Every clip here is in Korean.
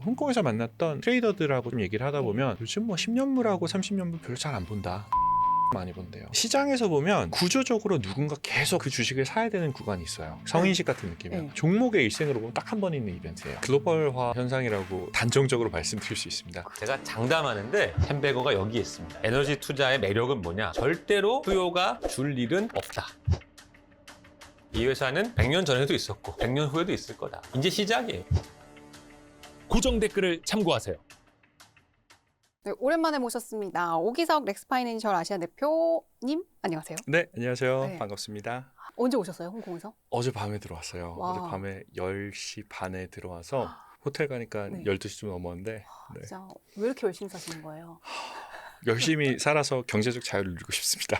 홍콩에서 만났던 트레이더들하고 좀 얘기를 하다 보면 요즘 뭐 10년물하고 30년물 별로 잘 안 본다. 많이 본대요. 시장에서 보면 구조적으로 누군가 계속 그 주식을 사야 되는 구간이 있어요. 성인식 같은 느낌이에요. 종목의 일생으로 보면 딱 한 번 있는 이벤트예요. 글로벌화 현상이라고 단정적으로 말씀드릴 수 있습니다. 제가 장담하는데 햄베거가 여기 있습니다. 에너지 투자의 매력은 뭐냐? 절대로 수요가 줄 일은 없다. 이 회사는 100년 전에도 있었고 100년 후에도 있을 거다. 이제 시작이에요. 고정 댓글을 참고하세요. 네, 오랜만에 모셨습니다. 오기석 렉스파이낸셜 아시아 대표님 안녕하세요. 네, 안녕하세요. 네. 반갑습니다. 언제 오셨어요, 홍콩에서? 어젯밤에 들어왔어요. 와. 어젯밤에 10시 반에 들어와서 호텔 가니까 네. 12시쯤 넘었는데 네. 진짜 왜 이렇게 열심히 사시는 거예요? 열심히 살아서 경제적 자유를 누리고 싶습니다.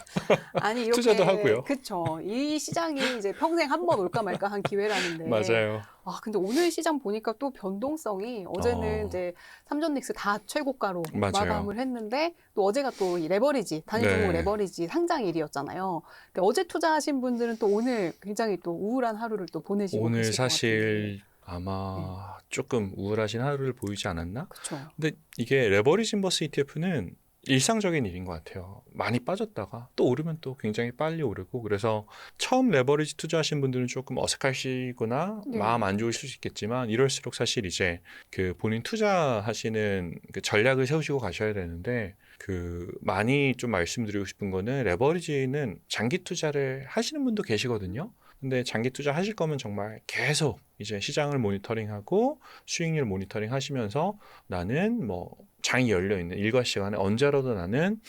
아니 이렇게 투자도 하고요. 그쵸. 이 시장이 이제 평생 한 번 올까 말까 한 기회라는데. 맞아요. 아 근데 오늘 시장 보니까 또 변동성이 어제는 이제 삼전닉스 다 최고가로 맞아요. 마감을 했는데 또 어제가 또 이 레버리지 단일 종목 네. 레버리지 상장일이었잖아요. 근데 어제 투자하신 분들은 또 오늘 굉장히 또 우울한 하루를 또 보내시고 오늘 계실 것 사실 아마 조금 우울하신 하루를 보이지 않았나? 그렇죠. 근데 이게 레버리지 인버스 ETF는 일상적인 일인 것 같아요. 많이 빠졌다가 또 오르면 또 굉장히 빨리 오르고 그래서 처음 레버리지 투자하신 분들은 조금 어색하시거나 네. 마음 안 좋으실 수 있겠지만 이럴수록 사실 이제 그 본인 투자하시는 그 전략을 세우시고 가셔야 되는데 그 많이 좀 말씀드리고 싶은 거는 레버리지는 장기 투자를 하시는 분도 계시거든요. 근데 장기 투자 하실 거면 정말 계속 이제 시장을 모니터링하고 수익률 모니터링 하시면서 나는 뭐 장이 열려 있는 일과 시간에 언제라도 나는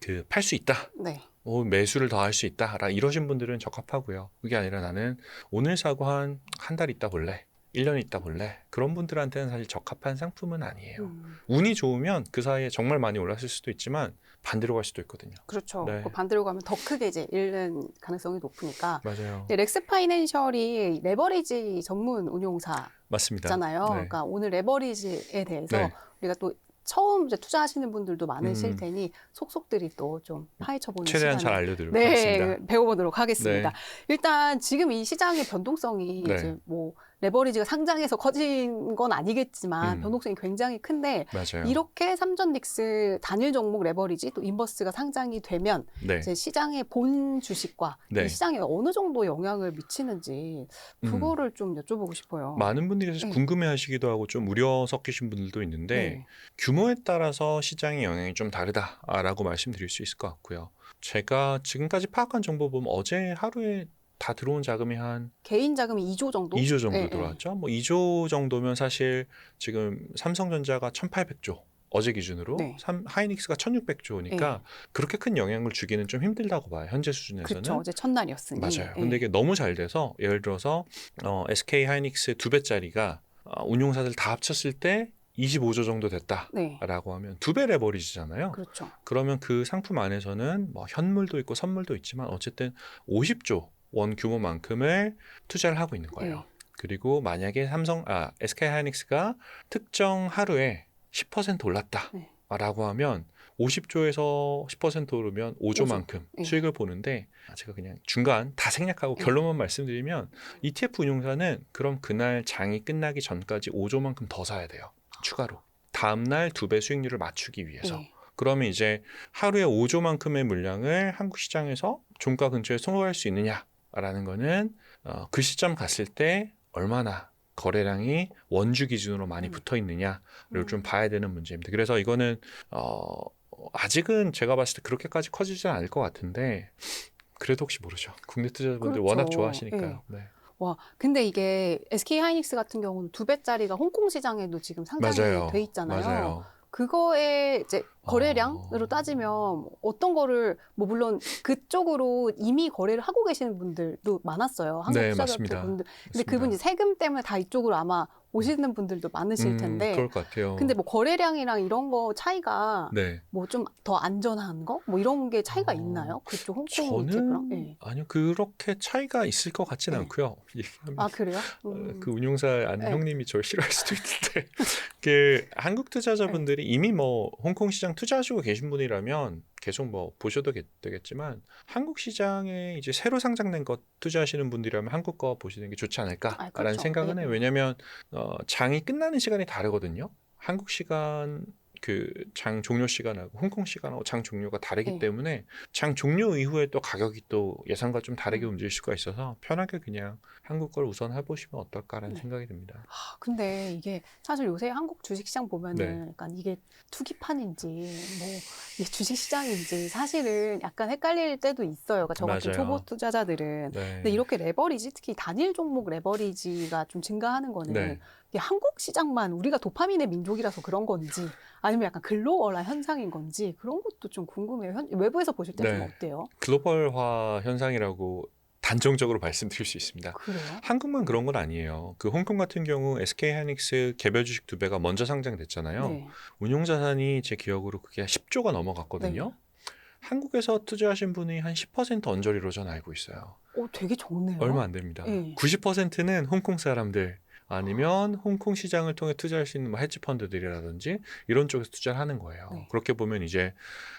그 팔 수 있다. 네. 매수를 더 할 수 있다. 이러신 분들은 적합하고요. 그게 아니라 나는 오늘 사고 한 달 있다 볼래. 1년 있다 볼래. 그런 분들한테는 사실 적합한 상품은 아니에요. 운이 좋으면 그 사이에 정말 많이 올랐을 수도 있지만 반대로 갈 수도 있거든요. 그렇죠. 네. 그 반대로 가면 더 크게 이제 잃는 가능성이 높으니까. 맞아요. 네, 렉스파이낸셜이 레버리지 전문 운용사잖아요. 맞습니다. 네. 그러니까 오늘 레버리지에 대해서 네. 우리가 또 처음 이제 투자하시는 분들도 많으실 테니 속속들이 또 좀 파헤쳐보는 최대한 잘 시간을 알려드리도록 하겠습니다. 배워보도록 하겠습니다. 네. 일단 지금 이 시장의 변동성이 네. 이제 뭐 레버리지가 상장해서 커진 건 아니겠지만 변동성이 굉장히 큰데 맞아요. 이렇게 삼전닉스 단일 종목 레버리지 또 인버스가 상장이 되면 네. 이제 시장의 본 주식과 네. 이 시장에 어느 정도 영향을 미치는지 그거를 좀 여쭤보고 싶어요. 많은 분들이 사실 네. 궁금해하시기도 하고 좀 우려 섞이신 분들도 있는데 네. 규모에 따라서 시장의 영향이 좀 다르다라고 말씀드릴 수 있을 것 같고요. 제가 지금까지 파악한 정보 보면 어제 하루에 다 들어온 자금이 한 개인 자금이 2조 정도? 2조 정도 네, 들어왔죠. 뭐 2조 정도면 사실 지금 삼성전자가 1,800조 어제 기준으로 네. 하이닉스가 1,600조니까 그렇게 큰 영향을 주기는 좀 힘들다고 봐요. 현재 수준에서는. 그렇죠. 어제 첫날이었으니. 맞아요. 네. 근데 이게 너무 잘 돼서 예를 들어서 SK 하이닉스의 2배짜리가 운용사들 다 합쳤을 때 25조 정도 됐다라고 네. 하면 2배 레버리지잖아요. 그렇죠. 그러면 그 상품 안에서는 뭐 현물도 있고 선물도 있지만 어쨌든 50조 원 규모만큼을 투자를 하고 있는 거예요. 네. 그리고 만약에 SK 하이닉스가 특정 하루에 10% 올랐다라고 하면 50조에서 10% 오르면 5조만큼 네. 수익을 보는데 제가 그냥 중간 다 생략하고 결론만 말씀드리면 ETF 운용사는 그럼 그날 장이 끝나기 전까지 5조만큼 더 사야 돼요. 추가로. 다음날 2배 수익률을 맞추기 위해서. 네. 그러면 이제 하루에 5조만큼의 물량을 한국 시장에서 종가 근처에 송고할 수 있느냐라는 거는 그 시점 갔을 때 얼마나 거래량이 원주 기준으로 많이 붙어 있느냐를 좀 봐야 되는 문제입니다. 그래서 이거는 아직은 제가 봤을 때 그렇게까지 커지진 않을 것 같은데 그래도 혹시 모르죠. 국내 투자자분들 그렇죠. 워낙 좋아하시니까요. 네. 와, 근데 이게 SK 하이닉스 같은 경우는 2배짜리가 홍콩 시장에도 지금 상장이 맞아요. 돼 있잖아요. 맞아요. 그거에 이제 거래량으로 따지면 어떤 거를 뭐 물론 그쪽으로 이미 거래를 하고 계시는 분들도 많았어요. 한국 네, 투자자 맞습니다. 분들. 근데 맞습니다. 그분이 세금 때문에 다 이쪽으로 아마 오시는 분들도 많으실 텐데. 그럴 것 같아요. 근데 뭐 거래량이랑 이런 거 차이가 네. 뭐 좀 더 안전한 거? 뭐 이런 게 차이가 있나요? 그쪽 홍콩 ETF랑? 네. 아니요 그렇게 차이가 있을 것 같지는 네. 않고요. 아 그래요? 그 운용사 아는 네. 형님이 저를 싫어할 수도 있는데 그 한국 투자자분들이 이미 뭐 홍콩 시장 시장 투자하시고 계신 분이라면 계속 뭐 보셔도 되겠지만 한국 시장에 이제 새로 상장된 것 투자하시는 분들이라면 한국 거 보시는 게 좋지 않을까라는 그렇죠. 생각은 해요. 네. 왜냐하면 장이 끝나는 시간이 다르거든요. 한국 시간 그 장 종료 시간하고 홍콩 시간하고 장 종료가 다르기 네. 때문에 장 종료 이후에 또 가격이 또 예상과 좀 다르게 움직일 수가 있어서 편하게 그냥 한국 걸 우선 해보시면 어떨까라는 네. 생각이 듭니다. 근데 이게 사실 요새 한국 주식시장 보면은 네. 약간 이게 투기판인지 뭐 이게 주식시장인지 사실은 약간 헷갈릴 때도 있어요. 그러니까 저 같은 맞아요. 초보 투자자들은. 네. 근데 이렇게 레버리지, 특히 단일 종목 레버리지가 좀 증가하는 거는 네. 이게 한국 시장만 우리가 도파민의 민족이라서 그런 건지 아니면 약간 글로벌한 현상인 건지 그런 것도 좀 궁금해요. 외부에서 보실 때 좀 네. 어때요? 글로벌화 현상이라고 단정적으로 말씀드릴 수 있습니다. 그래요? 한국만 그런 건 아니에요. 그 홍콩 같은 경우 SK하이닉스 개별 주식 2배가 먼저 상장됐잖아요. 네. 운용 자산이 제 기억으로 그게 10조가 넘어갔거든요. 네. 한국에서 투자하신 분이 한 10% 언저리로 전 알고 있어요. 되게 좋네요. 얼마 안 됩니다. 네. 90%는 홍콩 사람들 아니면 홍콩 시장을 통해 투자할 수 있는 뭐 헤지 펀드들이라든지 이런 쪽에서 투자를 하는 거예요. 네. 그렇게 보면 이제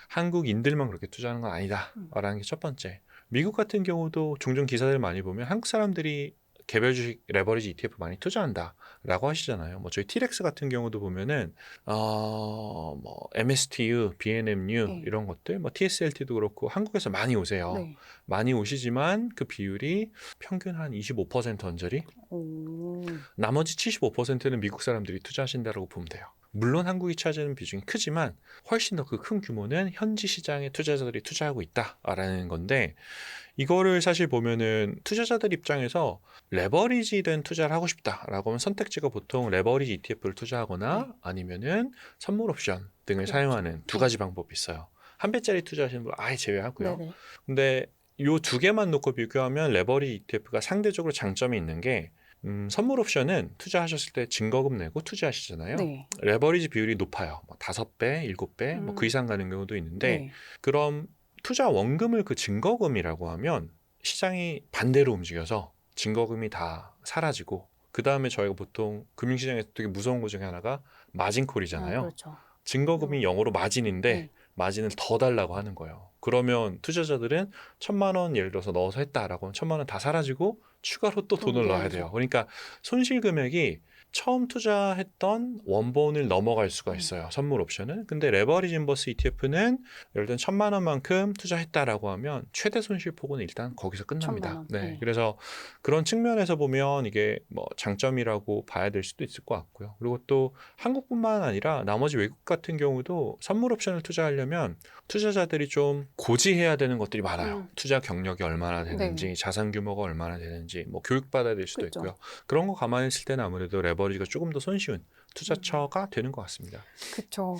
한국인들만 그렇게 투자하는 건 아니다라는 게 첫 번째. 미국 같은 경우도 종종 기사들 많이 보면 한국 사람들이 개별 주식 레버리지 ETF 많이 투자한다라고 하시잖아요. 뭐 저희 티렉스 같은 경우도 보면은 뭐 MSTU, BNMU 네. 이런 것들, 뭐 TSLT도 그렇고 한국에서 많이 오세요. 네. 많이 오시지만 그 비율이 평균 한 25% 언저리, 오. 나머지 75%는 미국 사람들이 투자하신다라고 보면 돼요. 물론 한국이 차지하는 비중이 크지만 훨씬 더 그 큰 규모는 현지 시장의 투자자들이 투자하고 있다라는 건데 이거를 사실 보면은 투자자들 입장에서 레버리지된 투자를 하고 싶다라고 하면 선택지가 보통 레버리지 ETF를 투자하거나 아니면은 선물 옵션 등을 그렇죠. 사용하는 두 네. 가지 방법이 있어요. 한 배짜리 투자하시는 분 아예 제외하고요. 네네. 근데 요 두 개만 놓고 비교하면 레버리지 ETF가 상대적으로 장점이 있는 게 선물 옵션은 투자하셨을 때 증거금 내고 투자하시잖아요. 네. 레버리지 비율이 높아요. 뭐 5배, 7배, 뭐 그 이상 가는 경우도 있는데 네. 그럼 투자 원금을 그 증거금이라고 하면 시장이 반대로 움직여서 증거금이 다 사라지고 그 다음에 저희가 보통 금융시장에서 되게 무서운 것 중에 하나가 마진콜이잖아요. 그렇죠. 증거금이 영어로 마진인데 네. 마진을 더 달라고 하는 거예요. 그러면 투자자들은 1,000만 원 예를 들어서 넣어서 했다라고 하면 1,000만 원 다 사라지고 추가로 또 돈을 넣어야 넣어야죠. 돼요. 그러니까 손실 금액이 처음 투자했던 원본을 넘어갈 수가 있어요. 선물 옵션은. 근데 레버리지 인버스 ETF는 예를 들면 1,000만 원만큼 투자했다라고 하면 최대 손실 폭은 일단 거기서 1,000만 끝납니다. 원. 네. 네. 그래서 그런 측면에서 보면 이게 뭐 장점이라고 봐야 될 수도 있을 것 같고요. 그리고 또 한국뿐만 아니라 나머지 외국 같은 경우도 선물 옵션을 투자하려면 투자자들이 좀 고지해야 되는 것들이 많아요. 투자 경력이 얼마나 되는지, 네. 자산 규모가 얼마나 되는지, 뭐 교육받아야 될 수도 그렇죠. 있고요. 그런 거 감안했을 때는 아무래도 레버리지가 조금 더 손쉬운 투자처가 되는 것 같습니다. 그렇죠.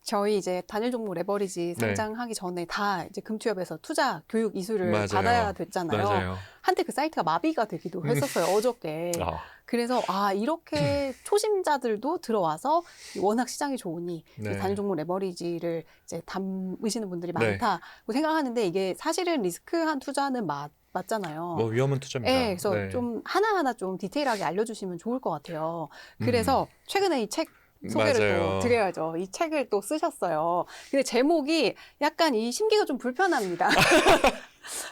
저희 이제 단일 종목 레버리지 네. 상장하기 전에 다 이제 금투협에서 투자 교육 이수를 맞아요. 받아야 됐잖아요. 맞아요. 한때 그 사이트가 마비가 되기도 했었어요. 어저께. 아, 그래서 이렇게 초심자들도 들어와서 워낙 시장이 좋으니 네. 이 단일 종목 레버리지를 이제 담으시는 분들이 네. 많다고 생각하는데 이게 사실은 리스크한 투자는 맞잖아요. 뭐 위험한 투자입니다. 네, 그래서 네. 좀 하나하나 좀 디테일하게 알려주시면 좋을 것 같아요. 그래서 최근에 이 책 소개를 맞아요. 또 드려야죠. 이 책을 또 쓰셨어요. 근데 제목이 약간 이 심기가 좀 불편합니다.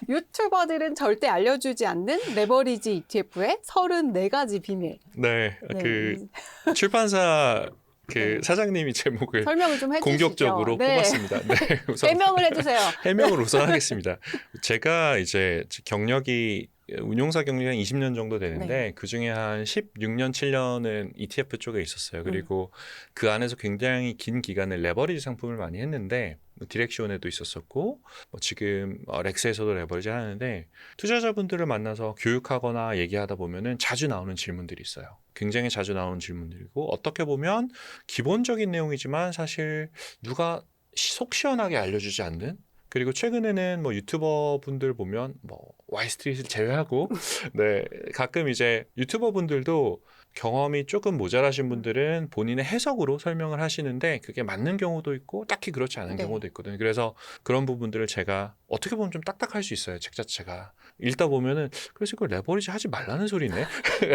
유튜버들은 절대 알려주지 않는 레버리지 ETF의 34가지 비밀. 네, 네. 그 출판사 그 네. 사장님이 제목을 설명을 좀 해주시죠. 공격적으로 네. 뽑았습니다. 네, 우선 해명을 해주세요. 해명을 우선 하겠습니다. 제가 이제 경력이 운용사 경력이 한 20년 정도 되는데 네. 그중에 한 16년, 7년은 ETF 쪽에 있었어요. 그리고 그 안에서 굉장히 긴 기간을 레버리지 상품을 많이 했는데 디렉시온에도 있었었고 뭐 지금 렉스에서도 레버리지 하는데 투자자분들을 만나서 교육하거나 얘기하다 보면은 자주 나오는 질문들이 있어요. 굉장히 자주 나오는 질문들이고 어떻게 보면 기본적인 내용이지만 사실 누가 속 시원하게 알려주지 않는 그리고 최근에는 뭐 유튜버 분들 보면 뭐 와이스트릿을 제외하고 네 가끔 이제 유튜버 분들도 경험이 조금 모자라신 분들은 본인의 해석으로 설명을 하시는데 그게 맞는 경우도 있고 딱히 그렇지 않은 네. 경우도 있거든요. 그래서 그런 부분들을 제가 어떻게 보면 좀 딱딱할 수 있어요. 책 자체가. 읽다 보면은 그래서 이걸 레버리지 하지 말라는 소리네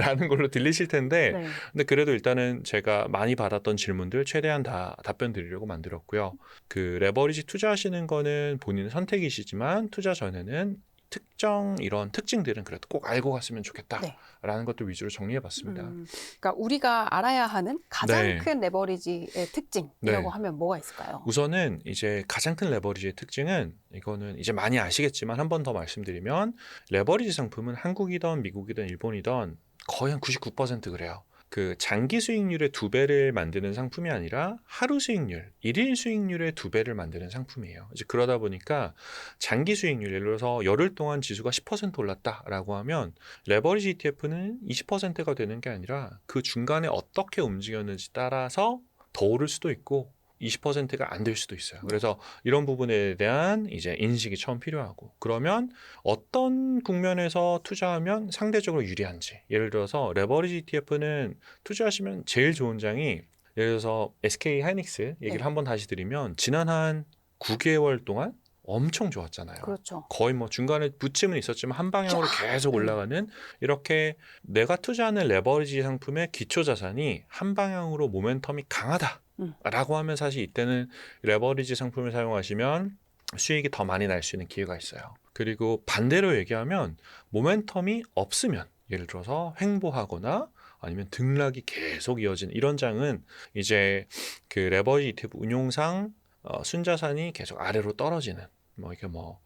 라는 걸로 들리실 텐데 네. 근데 그래도 일단은 제가 많이 받았던 질문들 최대한 다 답변 드리려고 만들었고요. 그 레버리지 투자하시는 거는 본인의 선택이시지만 투자 전에는 특정 이런 특징들은 그래도 꼭 알고 갔으면 좋겠다라는 네. 것들 위주로 정리해봤습니다. 그러니까 우리가 알아야 하는 가장 네. 큰 레버리지의 특징이라고 네. 하면 뭐가 있을까요? 우선은 이제 가장 큰 레버리지의 특징은 이거는 이제 많이 아시겠지만 한 번 더 말씀드리면 레버리지 상품은 한국이든 미국이든 일본이든 거의 한 99% 그래요. 그 장기 수익률의 2배를 만드는 상품이 아니라 하루 수익률, 일일 수익률의 2배를 만드는 상품이에요. 이제 그러다 보니까 장기 수익률, 예를 들어서 열흘 동안 지수가 10% 올랐다라고 하면 레버리지 ETF는 20%가 되는 게 아니라 그 중간에 어떻게 움직였는지 따라서 더 오를 수도 있고 20%가 안 될 수도 있어요. 그래서 이런 부분에 대한 이제 인식이 처음 필요하고 그러면 어떤 국면에서 투자하면 상대적으로 유리한지 예를 들어서 레버리지 ETF는 투자하시면 제일 좋은 장이 예를 들어서 SK 하이닉스 얘기를 네. 한번 다시 드리면 지난 한 9개월 동안 엄청 좋았잖아요. 그렇죠. 거의 뭐 중간에 부침은 있었지만 한 방향으로 계속 네. 올라가는 이렇게 내가 투자하는 레버리지 상품의 기초 자산이 한 방향으로 모멘텀이 강하다. 라고 하면 사실 이때는 레버리지 상품을 사용하시면 수익이 더 많이 날 수 있는 기회가 있어요. 그리고 반대로 얘기하면 모멘텀이 없으면 예를 들어서 횡보하거나 아니면 등락이 계속 이어진 이런 장은 이제 그 레버리지 ETF 운용상 순자산이 계속 아래로 떨어지는 뭐 이게 뭐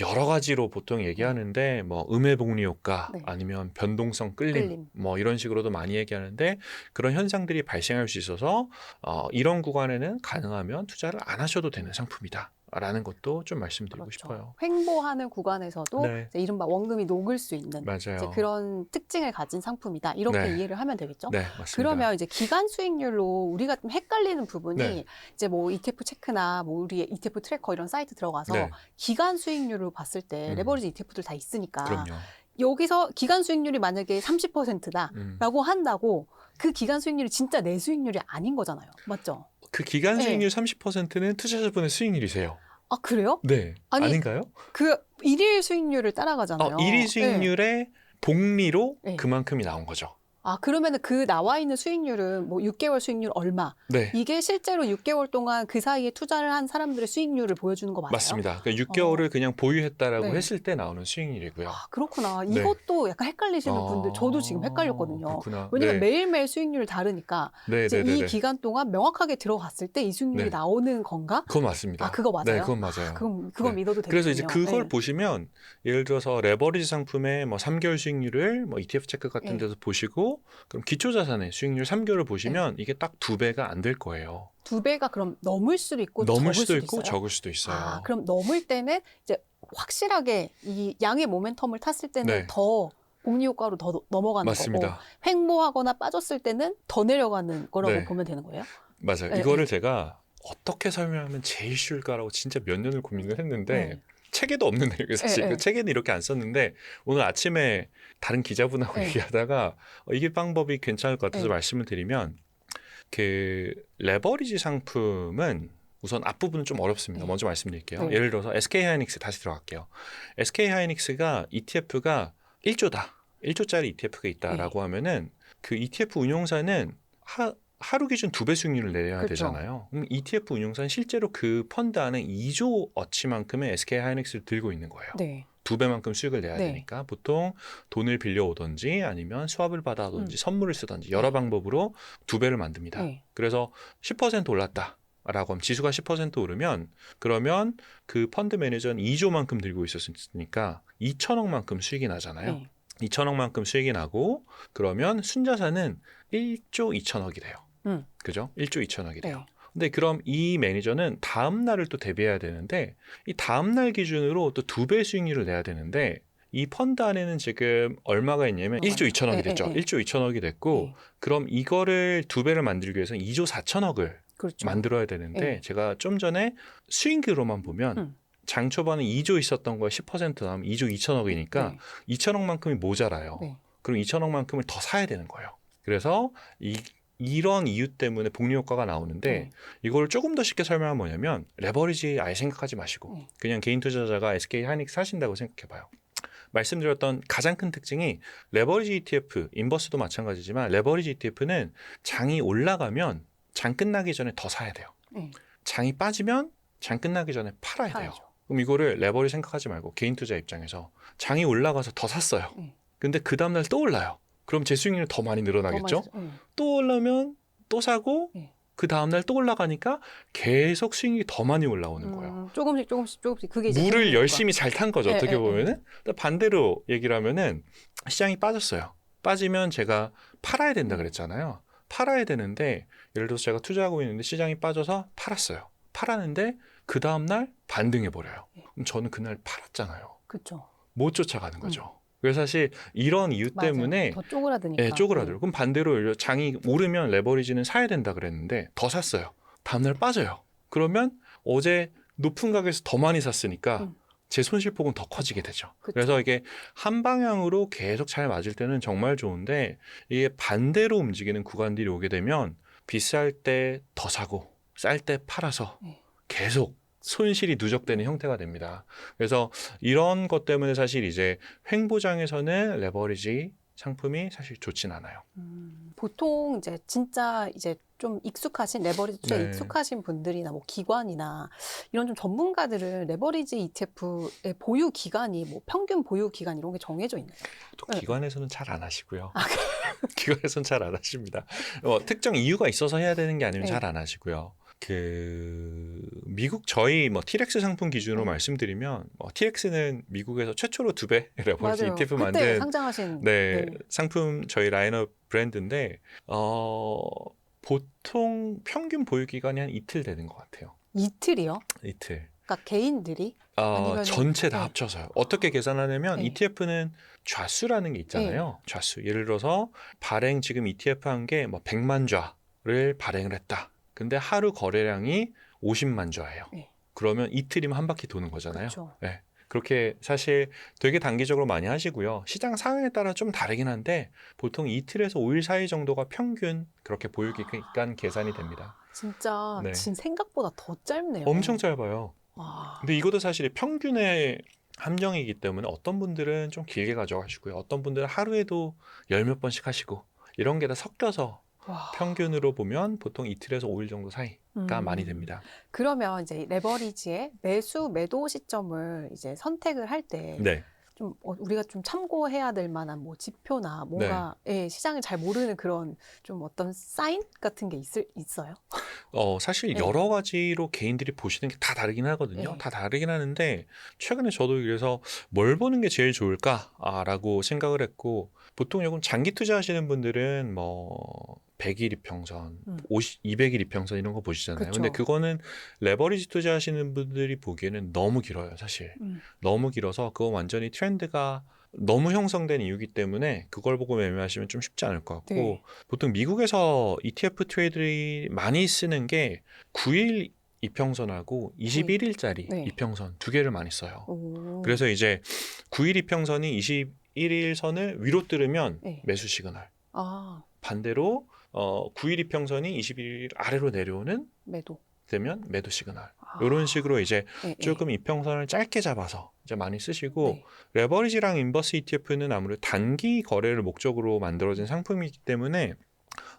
여러 가지로 보통 얘기하는데 뭐 음해복리 효과 네. 아니면 변동성 끌림 끌림. 뭐 이런 식으로도 많이 얘기하는데 그런 현상들이 발생할 수 있어서 이런 구간에는 가능하면 투자를 안 하셔도 되는 상품이다. 라는 것도 좀 말씀드리고 그렇죠. 싶어요. 횡보하는 구간에서도 네. 이제 이른바 원금이 녹을 수 있는 맞아요. 이제 그런 특징을 가진 상품이다. 이렇게 네. 이해를 하면 되겠죠. 네, 맞습니다. 그러면 이제 기간 수익률로 우리가 좀 헷갈리는 부분이 네. 이제 뭐 ETF 체크나 뭐 우리 ETF 트래커 이런 사이트 들어가서 네. 기간 수익률을 봤을 때 레버리지 ETF들 다 있으니까 그럼요. 여기서 기간 수익률이 만약에 30%다라고 한다고 그 기간 수익률이 진짜 내 수익률이 아닌 거잖아요. 맞죠? 그 기간 네. 수익률 30%는 투자자분의 수익률이세요. 아, 그래요? 네. 아니, 아닌가요? 그 일일 수익률을 따라가잖아요. 일일 네. 수익률의 복리로 네. 그만큼이 나온 거죠. 아, 그러면은 그 나와 있는 수익률은 뭐 6개월 수익률 얼마? 네. 이게 실제로 6개월 동안 그 사이에 투자를 한 사람들의 수익률을 보여주는 거 맞아요? 맞습니다. 그러니까 6개월을 그냥 보유했다라고 네. 했을 때 나오는 수익률이고요. 아, 그렇구나. 네. 이것도 약간 헷갈리시는 분들, 저도 지금 헷갈렸거든요. 그렇구나. 왜냐면 네. 매일매일 수익률이 다르니까 네, 이제 네, 네, 이 네. 기간 동안 명확하게 들어갔을 때 이 수익률이 네. 나오는 건가? 그건 맞습니다. 아, 그거 맞아요? 네, 그건 맞아요. 그건 네. 믿어도 되겠군요. 그래서 이제 그걸 네. 보시면 예를 들어서 레버리지 상품의 뭐 3개월 수익률을 뭐 ETF 체크 같은 네. 데서 보시고 그럼 기초 자산의 수익률 3개월을 보시면 이게 딱 2배가 안 될 거예요. 2배가 그럼 넘을 수도 있고 넘을 적을 수도 있고 있어요? 적을 수도 있어요. 아, 그럼 넘을 때는 이제 확실하게 이 양의 모멘텀을 탔을 때는 네. 더 복리 효과로 더 넘어가는 맞습니다. 거고 횡보하거나 빠졌을 때는 더 내려가는 거라고 네. 보면 되는 거예요? 맞아요. 네, 이거를 제가 어떻게 설명하면 제일 쉬울까라고 진짜 몇 년을 고민을 했는데 네. 책에도 없는 내용이 사실 네, 네. 책에는 이렇게 안 썼는데 오늘 아침에 다른 기자분하고 네. 얘기하다가 이게 방법이 괜찮을 것 같아서 네. 말씀을 드리면 그 레버리지 상품은 우선 앞부분은 좀 어렵습니다. 네. 먼저 말씀드릴게요. 네. 예를 들어서 SK 하이닉스 다시 들어갈게요. SK 하이닉스가 ETF가 1조다. 1조짜리 ETF가 있다라고 하면은 그 ETF 운용사는 하루 기준 2배 수익률을 내야 그렇죠. 되잖아요. 그럼 ETF 운용사는 실제로 그 펀드 안에 2조 어치만큼의 SK 하이닉스를 들고 있는 거예요. 네. 2배만큼 수익을 내야 네. 되니까 보통 돈을 빌려오든지 아니면 수합을 받아오든지 선물을 쓰든지 여러 방법으로 2배를 만듭니다. 네. 그래서 10% 올랐다. 라고 하면 지수가 10% 오르면 그러면 그 펀드 매니저는 2조만큼 들고 있었으니까 2천억만큼 수익이 나잖아요. 네. 2천억만큼 수익이 나고 그러면 순자산은 1조 2천억이 돼요. 그죠? 1조 2천억이 돼요. 네. 근데 그럼 이 매니저는 다음 날을 또 대비해야 되는데 이 다음 날 기준으로 또 2배 수익률을 내야 되는데 이 펀드 안에는 지금 얼마가 있냐면 1조 2천억이 됐죠. 1조 2천억이 됐고 네. 그럼 이거를 2배를 만들기 위해서는 2조 4천억을 그렇죠. 만들어야 되는데 네. 제가 좀 전에 수익으로만 보면 장 초반에 2조 있었던 거에 10% 나오면 2조 2천억이니까 네. 2천억만큼이 모자라요. 네. 그럼 2천억만큼을 더 사야 되는 거예요. 그래서 이런 이유 때문에 복리 효과가 나오는데 이걸 조금 더 쉽게 설명하면 뭐냐면 레버리지 아예 생각하지 마시고 그냥 개인 투자자가 SK 하이닉스 사신다고 생각해봐요. 말씀드렸던 가장 큰 특징이 레버리지 ETF, 인버스도 마찬가지지만 레버리지 ETF는 장이 올라가면 장 끝나기 전에 더 사야 돼요. 장이 빠지면 장 끝나기 전에 팔아야 돼요. 그럼 이거를 레버리지 생각하지 말고 개인 투자 입장에서 장이 올라가서 더 샀어요. 근데 그 다음날 또 올라요. 그럼 제 수익률이 더 많이 늘어나겠죠? 또 올라면 또 사고 그 다음날 또 올라가니까 계속 수익이 더 많이 올라오는 거예요. 조금씩 그게 이제 물을 재밌는 열심히 잘 탄 거죠. 어떻게 보면은. 반대로 얘기를 하면은 시장이 빠졌어요. 빠지면 제가 팔아야 된다 그랬잖아요. 팔아야 되는데 예를 들어서 제가 투자하고 있는데 시장이 빠져서 팔았어요. 팔았는데 그 다음날 반등해 버려요. 그럼 저는 그날 팔았잖아요. 그렇죠. 못 쫓아가는 거죠. 그래서 사실 이런 이유 맞아요. 때문에 더 쪼그라드니까. 네, 쪼그라들어요. 그럼 반대로 장이 오르면 레버리지는 사야 된다 그랬는데 더 샀어요. 다음날 빠져요. 그러면 어제 높은 가격에서 더 많이 샀으니까 제 손실폭은 더 커지게 되죠. 그쵸. 그래서 이게 한 방향으로 계속 잘 맞을 때는 정말 좋은데 이게 반대로 움직이는 구간들이 오게 되면 비쌀 때 더 사고 쌀 때 팔아서 계속 손실이 누적되는 형태가 됩니다. 그래서 이런 것 때문에 사실 이제 횡보장에서는 레버리지 상품이 사실 좋진 않아요. 보통 이제 진짜 이제 좀 익숙하신 레버리지 투자에 네. 익숙하신 분들이나 뭐 기관이나 이런 좀 전문가들은 레버리지 ETF의 보유 기간이 뭐 평균 보유 기간 이런 게 정해져 있나요? 또 네. 기관에서는 잘 안 하시고요. 기관에서는 잘 안 하십니다. 특정 이유가 있어서 해야 되는 게 아니면 네. 잘 안 하시고요. 미국 저희 티렉스 상품 기준으로 말씀드리면 티렉스는 미국에서 최초로 2배 레버리지 맞아요. ETF 그때 만든 상장하신 네, 상품 저희 라인업 브랜드인데 보통 평균 보유 기간이 한 이틀 되는 것 같아요. 이틀이요? 이틀. 그러니까 개인들이 아니면은- 전체 다 네. 합쳐서요. 어떻게 계산하냐면 네. ETF는 좌수라는 게 있잖아요. 좌수. 예를 들어서 발행 지금 ETF 한 게 뭐 100만 좌를 발행을 했다. 근데 하루 거래량이 50만 좌예요. 네. 그러면 이틀이면 한 바퀴 도는 거잖아요. 그렇죠. 네. 그렇게 사실 되게 단기적으로 많이 하시고요. 시장 상황에 따라 좀 다르긴 한데 보통 이틀에서 5일 사이 정도가 평균 그렇게 보유 기간 계산이 됩니다. 진짜 네. 생각보다 더 짧네요. 엄청 짧아요. 와. 근데 이것도 사실 평균의 함정이기 때문에 어떤 분들은 좀 길게 가져가시고요. 어떤 분들은 하루에도 열 몇 번씩 하시고 이런 게 다 섞여서 와. 평균으로 보면 보통 이틀에서 5일 정도 사이가 많이 됩니다. 그러면 이제 레버리지의 매도 시점을 이제 선택을 할 때 네. 좀 우리가 좀 참고해야 될 만한 뭐 지표나 뭔가 시장을 잘 모르는 그런 좀 어떤 사인 같은 게 있어요? 사실 네. 여러 가지로 개인들이 보시는 게 다 다르긴 하거든요. 네. 다 다르긴 하는데 최근에 저도 그래서 뭘 보는 게 제일 좋을까라고 생각을 했고 보통 요즘 장기 투자하시는 분들은 뭐 100일 이평선, 200일 이평선 이런 거 보시잖아요. 그쵸. 근데 그거는 레버리지 투자하시는 분들이 보기에는 너무 길어요, 사실. 너무 길어서 그거 완전히 트렌드가 너무 형성된 이유기 때문에 그걸 보고 매매하시면 좀 쉽지 않을 것 같고 네. 보통 미국에서 ETF 트레이드들이 많이 쓰는 게 9일 이평선하고 21일짜리 네. 이평선 두 개를 많이 써요. 오. 그래서 이제 9일 이평선이 21일 선을 위로 뚫으면 네. 매수 시그널. 아, 반대로 9일 이평선이 21일 아래로 내려오는 매도. 되면 매도 시그널. 아. 이런 식으로 이제 네, 조금 이평선을 짧게 잡아서 이제 많이 쓰시고 네. 레버리지랑 인버스 ETF는 아무래도 단기 거래를 목적으로 만들어진 상품이기 때문에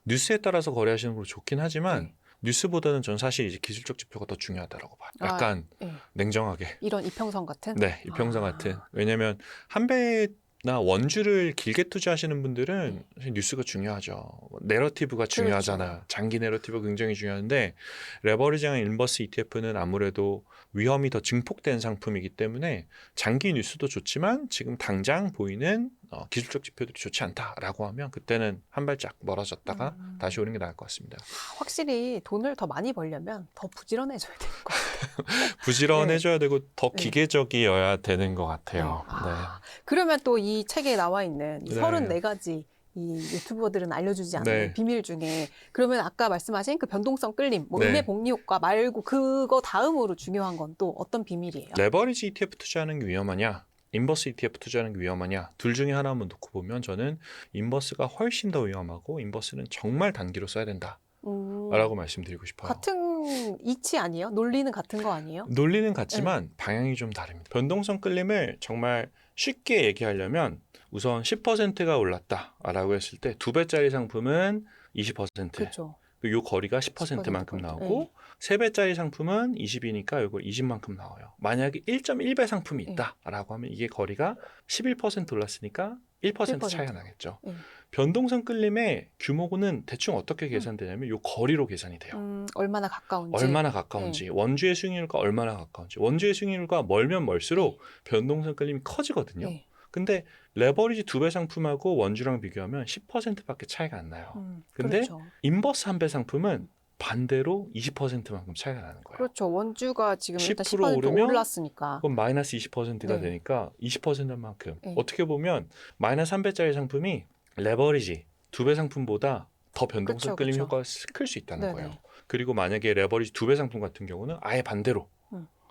뉴스에 따라서 거래하시는 거 좋긴 하지만 네. 뉴스보다는 전 사실 이제 기술적 지표가 더 중요하다고 봐요. 약간 네. 냉정하게. 이런 이평선 같은? 네, 이평선 아. 같은. 왜냐면 한배나 원주를 길게 투자하시는 분들은 사실 뉴스가 중요하죠. 내러티브가 중요하잖아요. 그렇죠. 장기 내러티브가 굉장히 중요한데 레버리지랑 인버스 ETF는 아무래도 위험이 더 증폭된 상품이기 때문에 장기 뉴스도 좋지만 지금 당장 보이는 기술적 지표들이 좋지 않다라고 하면 그때는 한 발짝 멀어졌다가 다시 오는 게 나을 것 같습니다. 확실히 돈을 더 많이 벌려면 더 부지런해져야 되는 것 같아요. 부지런해져야 되고 더 네. 기계적이어야 되는 것 같아요. 네. 아, 그러면 또 이 책에 나와 있는 이 네. 34가지 이 유튜버들은 알려주지 않는 네. 비밀 중에 그러면 아까 말씀하신 그 변동성 끌림, 뭐 네. 음의 복리 효과 말고 그거 다음으로 중요한 건 또 어떤 비밀이에요? 레버리지 ETF 투자하는 게 위험하냐? 인버스 ETF 투자하는 게 위험하냐? 둘 중에 하나만 놓고 보면 저는 인버스가 훨씬 더 위험하고 인버스는 정말 단기로 써야 된다라고 말씀드리고 싶어요. 같은 이치 아니에요? 논리는 같은 거 아니에요? 논리는 같지만 방향이 좀 다릅니다. 변동성 끌림을 정말 쉽게 얘기하려면 우선 10%가 올랐다라고 했을 때 2배짜리 상품은 20%, 그렇죠. 요 거리가 10%만큼 10% 나오고 네. 3배짜리 상품은 20이니까 이거 20만큼 나와요. 만약에 1.1배 상품이 네. 있다라고 하면 이게 거리가 11% 올랐으니까 1% 1%. 차이가 나겠죠. 네. 변동성 끌림의 규모는 대충 어떻게 계산되냐면 요 거리로 계산이 돼요. 얼마나 가까운지. 얼마나 가까운지, 원주의 수익률과 얼마나 가까운지. 원주의 수익률과 멀면 멀수록 변동성 끌림이 커지거든요. 네. 근데 레버리지 2배 상품하고 원주랑 비교하면 10%밖에 차이가 안 나요. 근데 그렇죠. 인버스 1배 상품은 반대로 20%만큼 차이가 나는 거예요. 그렇죠. 원주가 지금 일단 10% 10% 오르면 올랐으니까. 그럼 마이너스 20%가 네. 되니까 20%만큼. 네. 어떻게 보면 마이너스 3배짜리 상품이 레버리지 2배 상품보다 더 변동성 그쵸, 끌림 그쵸. 효과가 클 수 있다는 네네. 거예요. 그리고 만약에 레버리지 2배 상품 같은 경우는 아예 반대로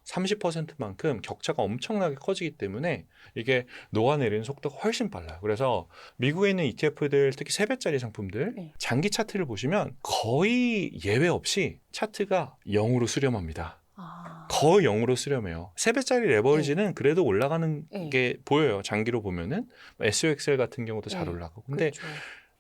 30%만큼 격차가 엄청나게 커지기 때문에 이게 녹아내리는 속도가 훨씬 빨라요. 그래서 미국에 있는 ETF들, 특히 3배짜리 상품들 네. 장기 차트를 보시면 거의 예외 없이 차트가 0으로 수렴합니다. 아, 거의 0으로 수렴해요. 3배짜리 레버리지는 그래도 올라가는 네. 게 보여요. 장기로 보면은 SOXL 같은 경우도 잘 네. 올라가고. 근데 그렇죠.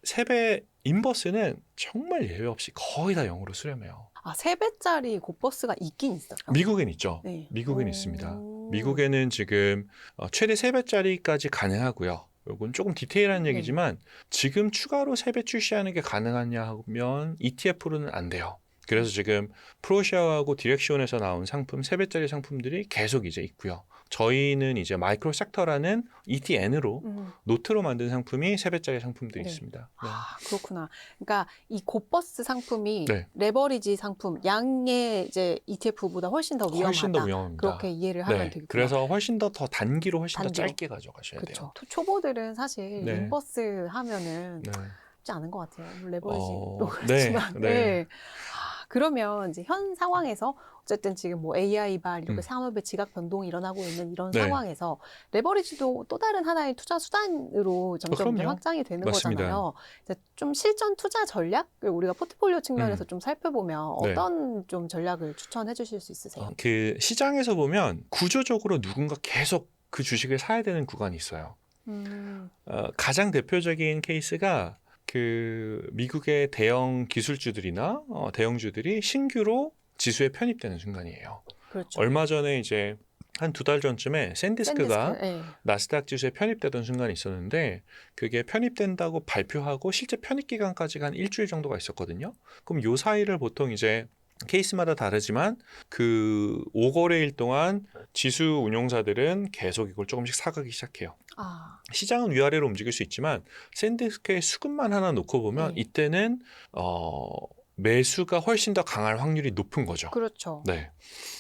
3배 인버스는 정말 예외 없이 거의 다 0으로 수렴해요. 아, 3배짜리 곧버스가 있긴 있어요. 미국엔 있죠. 네. 미국엔 오. 있습니다. 미국에는 지금 최대 3배짜리까지 가능하고요. 이건 조금 디테일한 네. 얘기지만 지금 추가로 3배 출시하는 게 가능하냐 하면 ETF로는 안 돼요. 그래서 지금 프로시아하고 디렉시온에서 나온 상품 3배짜리 상품들이 계속 이제 있고요. 저희는 이제 마이크로 섹터라는 ETN으로 노트로 만든 상품이 3배짜리 상품들이 네. 있습니다. 네. 아, 그렇구나. 그러니까 이 곧버스 상품이 네. 레버리지 상품 양의 이제 ETF보다 훨씬 더 위험하다. 훨씬 더 위험합니다. 그렇게 이해를 하면 네. 되겠구나. 그래서 훨씬 더 단기로 훨씬 단기로. 더 짧게 가져가셔야 돼요. 그렇죠. 초보들은 사실 네. 인버스 하면은 네. 쉽지 않은 것 같아요. 레버리지도 네, 그렇지만. 네. 네. 아, 그러면 이제 현 상황에서 어쨌든 지금 뭐 AI발 이렇게 산업의 지각 변동이 일어나고 있는 이런 네. 상황에서 레버리지도 또 다른 하나의 투자 수단으로 점점 그럼요. 확장이 되는 맞습니다. 거잖아요. 이제 좀 실전 투자 전략을 우리가 포트폴리오 측면에서 좀 살펴보면 네. 어떤 좀 전략을 추천해 주실 수 있으세요? 그 시장에서 보면 구조적으로 누군가 계속 그 주식을 사야 되는 구간이 있어요. 가장 대표적인 케이스가 그 미국의 대형 기술주들이나 대형주들이 신규로 지수에 편입되는 순간이에요. 그렇죠. 얼마 전에 이제 한 2달 전쯤에 샌디스크가 네. 나스닥 지수에 편입되던 순간이 있었는데 그게 편입된다고 발표하고 실제 편입 기간까지가 한 일주일 정도가 있었거든요. 그럼 요 사이를 보통 이제 케이스마다 다르지만 그 5거래일 동안 지수 운용사들은 계속 이걸 조금씩 사가기 시작해요. 아, 시장은 위아래로 움직일 수 있지만 샌디스크의 수급만 하나 놓고 보면 네. 이때는 매수가 훨씬 더 강할 확률이 높은 거죠. 그렇죠. 네,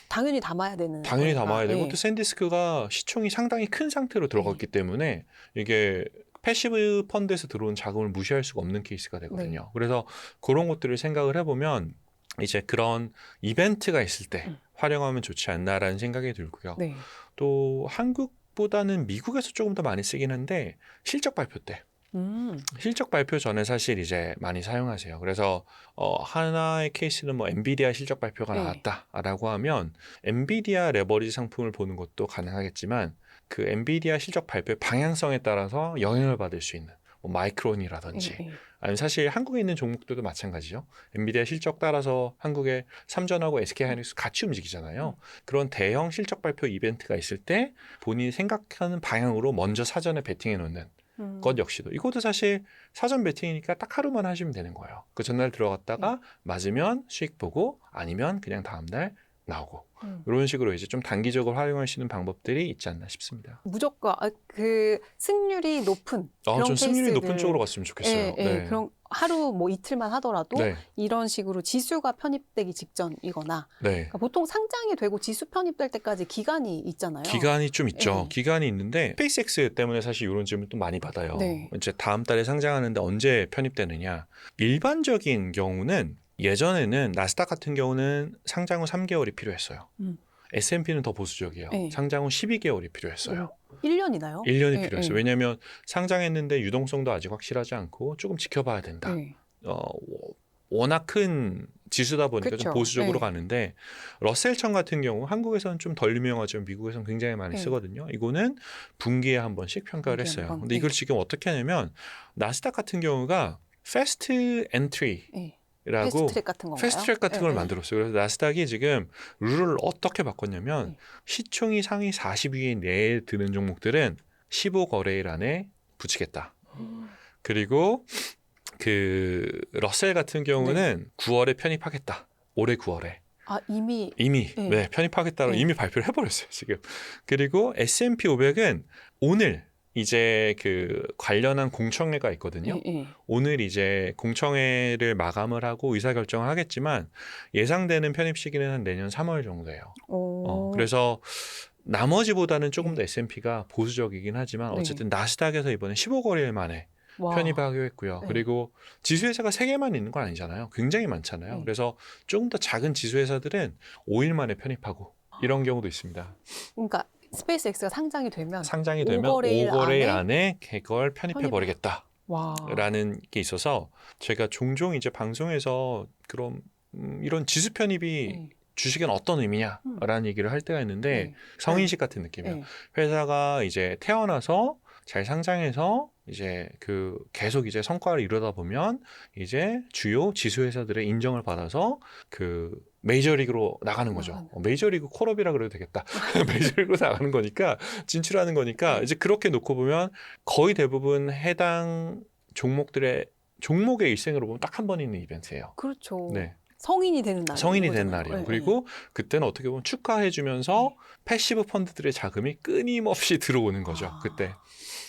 당연히 담아야 되는 당연히 거니까. 담아야 되고 네. 또 샌디스크가 시총이 상당히 큰 상태로 들어갔기 때문에 이게 패시브 펀드에서 들어온 자금을 무시할 수가 없는 케이스가 되거든요. 네. 그래서 그런 것들을 생각을 해보면 이제 그런 이벤트가 있을 때 활용하면 좋지 않나라는 생각이 들고요. 네. 또 한국보다는 미국에서 조금 더 많이 쓰긴 한데 실적 발표 때 실적 발표 전에 사실 이제 많이 사용하세요. 그래서 하나의 케이스는 뭐 엔비디아 실적 발표가 네. 나왔다라고 하면 엔비디아 레버리지 상품을 보는 것도 가능하겠지만 그 엔비디아 실적 발표의 방향성에 따라서 영향을 받을 수 있는 뭐 마이크론이라든지 네. 아니면 사실 한국에 있는 종목들도 마찬가지죠. 엔비디아 실적 따라서 한국의 삼전하고 SK하이닉스 같이 움직이잖아요. 그런 대형 실적 발표 이벤트가 있을 때 본인이 생각하는 방향으로 먼저 사전에 베팅해 놓는 것 역시도 이것도 사실 사전 베팅이니까 딱 하루만 하시면 되는 거예요. 그 전날 들어갔다가 맞으면 수익 보고 아니면 그냥 다음날 나오고 이런 식으로 이제 좀 단기적으로 활용할 수 있는 방법들이 있지 않나 싶습니다. 무조건 그 승률이 높은 그런 전 승률이 케이스들. 높은 쪽으로 갔으면 좋겠어요. 네. 그럼 하루 뭐 이틀만 하더라도 네. 이런 식으로 지수가 편입되기 직전이거나 네. 그러니까 보통 상장이 되고 지수 편입될 때까지 기간이 있잖아요. 기간이 좀 있죠. 네. 기간이 있는데 스페이스X 때문에 사실 이런 질문 또 많이 받아요. 네. 이제 다음 달에 상장하는데 언제 편입되느냐. 일반적인 경우는 예전에는 나스닥 같은 경우는 상장 후 3개월이 필요했어요. S&P는 더 보수적이에요. 네. 상장 후 12개월이 필요했어요. 1년이나요? 1년이 네, 필요했어요. 네. 왜냐하면 상장했는데 유동성도 아직 확실하지 않고 조금 지켜봐야 된다. 네. 워낙 큰 지수다 보니까 좀 그쵸. 보수적으로 네. 가는데 러셀청 같은 경우 한국에서는 좀 덜 유명하지만 미국에서는 굉장히 많이 네. 쓰거든요. 이거는 분기에 한 번씩 평가를 분기에 했어요. 한 번. 근데 네. 이걸 지금 어떻게 하냐면 나스닥 같은 경우가 패스트 엔트리라고 네. 패스트트랙 같은 건가요? 패스트트랙 같은 네, 걸 네. 만들었어요. 그래서 나스닥이 지금 룰을 어떻게 바꿨냐면 네. 시총이 상위 40위 내에 드는 종목들은 15거래일 안에 붙이겠다. 그리고 그 러셀 같은 경우는 9월에 편입하겠다. 올해 9월에. 아, 이미 이미 네. 편입하겠다고 네. 이미 발표를 해버렸어요 지금. 그리고 S&P 500은 오늘 이제 그 관련한 공청회가 있거든요. 예, 예. 오늘 이제 공청회를 마감을 하고 의사결정을 하겠지만 예상되는 편입 시기는 한 내년 3월 정도예요. 그래서 나머지보다는 조금 더 S&P가 보수적이긴 하지만 네. 어쨌든 나스닥에서 이번에 15거래일 만에 와. 편입하기로 했고요. 네. 그리고 지수회사가 3개만 있는 건 아니잖아요. 굉장히 많잖아요. 네. 그래서 조금 더 작은 지수회사들은 5일 만에 편입하고 이런 경우도 있습니다. 그러니까 스페이스X가 상장이 되면 상장이 되면 5거래일 5거래일 안에 그걸 편입해버리겠다라는 와. 게 있어서 제가 종종 이제 방송에서 그럼 이런 지수 편입이 네. 주식엔 어떤 의미냐라는 얘기를 할 때가 있는데 네. 성인식 같은 느낌이에요. 네. 회사가 이제 태어나서 잘 상장해서 이제 그 계속 이제 성과를 이루다 보면 이제 주요 지수 회사들의 인정을 받아서 그 메이저리그로 나가는 거죠. 메이저리그 콜업이라 그래도 되겠다. 메이저리그로 나가는 거니까 진출하는 거니까 이제 그렇게 놓고 보면 거의 대부분 해당 종목의 일생으로 보면 딱 한 번 있는 이벤트예요. 그렇죠. 네. 성인이 되는 날. 성인이 된 날이에요. 네, 그리고 그때는 어떻게 보면 축하해주면서 패시브 펀드들의 자금이 끊임없이 들어오는 거죠. 그때.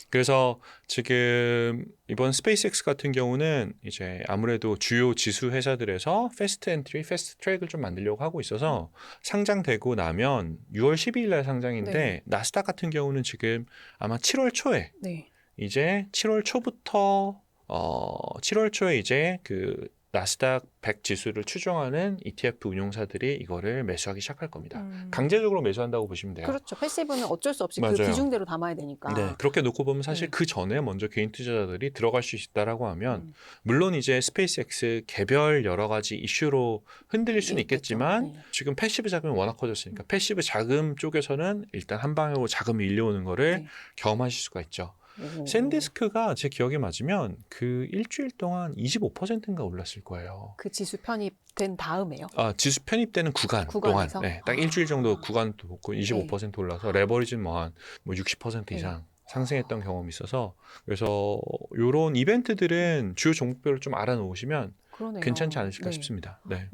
그래서 지금 이번 스페이스X 같은 경우는 이제 아무래도 주요 지수 회사들에서 패스트 엔트리, 패스트 트랙을 좀 만들려고 하고 있어서 상장되고 나면 6월 12일 날 상장인데 네. 나스닥 같은 경우는 지금 아마 7월 초에 네. 이제 7월 초부터 7월 초에 이제 그 나스닥 100 지수를 추종하는 ETF 운용사들이 이거를 매수하기 시작할 겁니다. 강제적으로 매수한다고 보시면 돼요. 그렇죠. 패시브는 어쩔 수 없이 맞아요. 그 비중대로 담아야 되니까. 네, 그렇게 놓고 보면 사실 네. 그 전에 먼저 개인 투자자들이 들어갈 수 있다라고 하면 물론 이제 스페이스X 개별 여러 가지 이슈로 흔들릴 수는 있겠지만 네. 지금 패시브 자금이 워낙 커졌으니까 패시브 자금 쪽에서는 일단 한 방향으로 자금이 밀려오는 거를 네. 경험하실 수가 있죠. 오. 샌디스크가 제 기억에 맞으면 그 일주일 동안 25%인가 올랐을 거예요. 그 지수 편입된 다음에요. 지수 편입되는 구간 구간에서? 동안, 네, 딱 일주일 정도 구간도 놓고 25% 올라서 레버리지는 뭐 60% 이상 상승했던 경험이 있어서 그래서 이런 이벤트들은 주요 종목별로 좀 알아놓으시면 그러네요. 괜찮지 않으실까 네. 싶습니다. 네.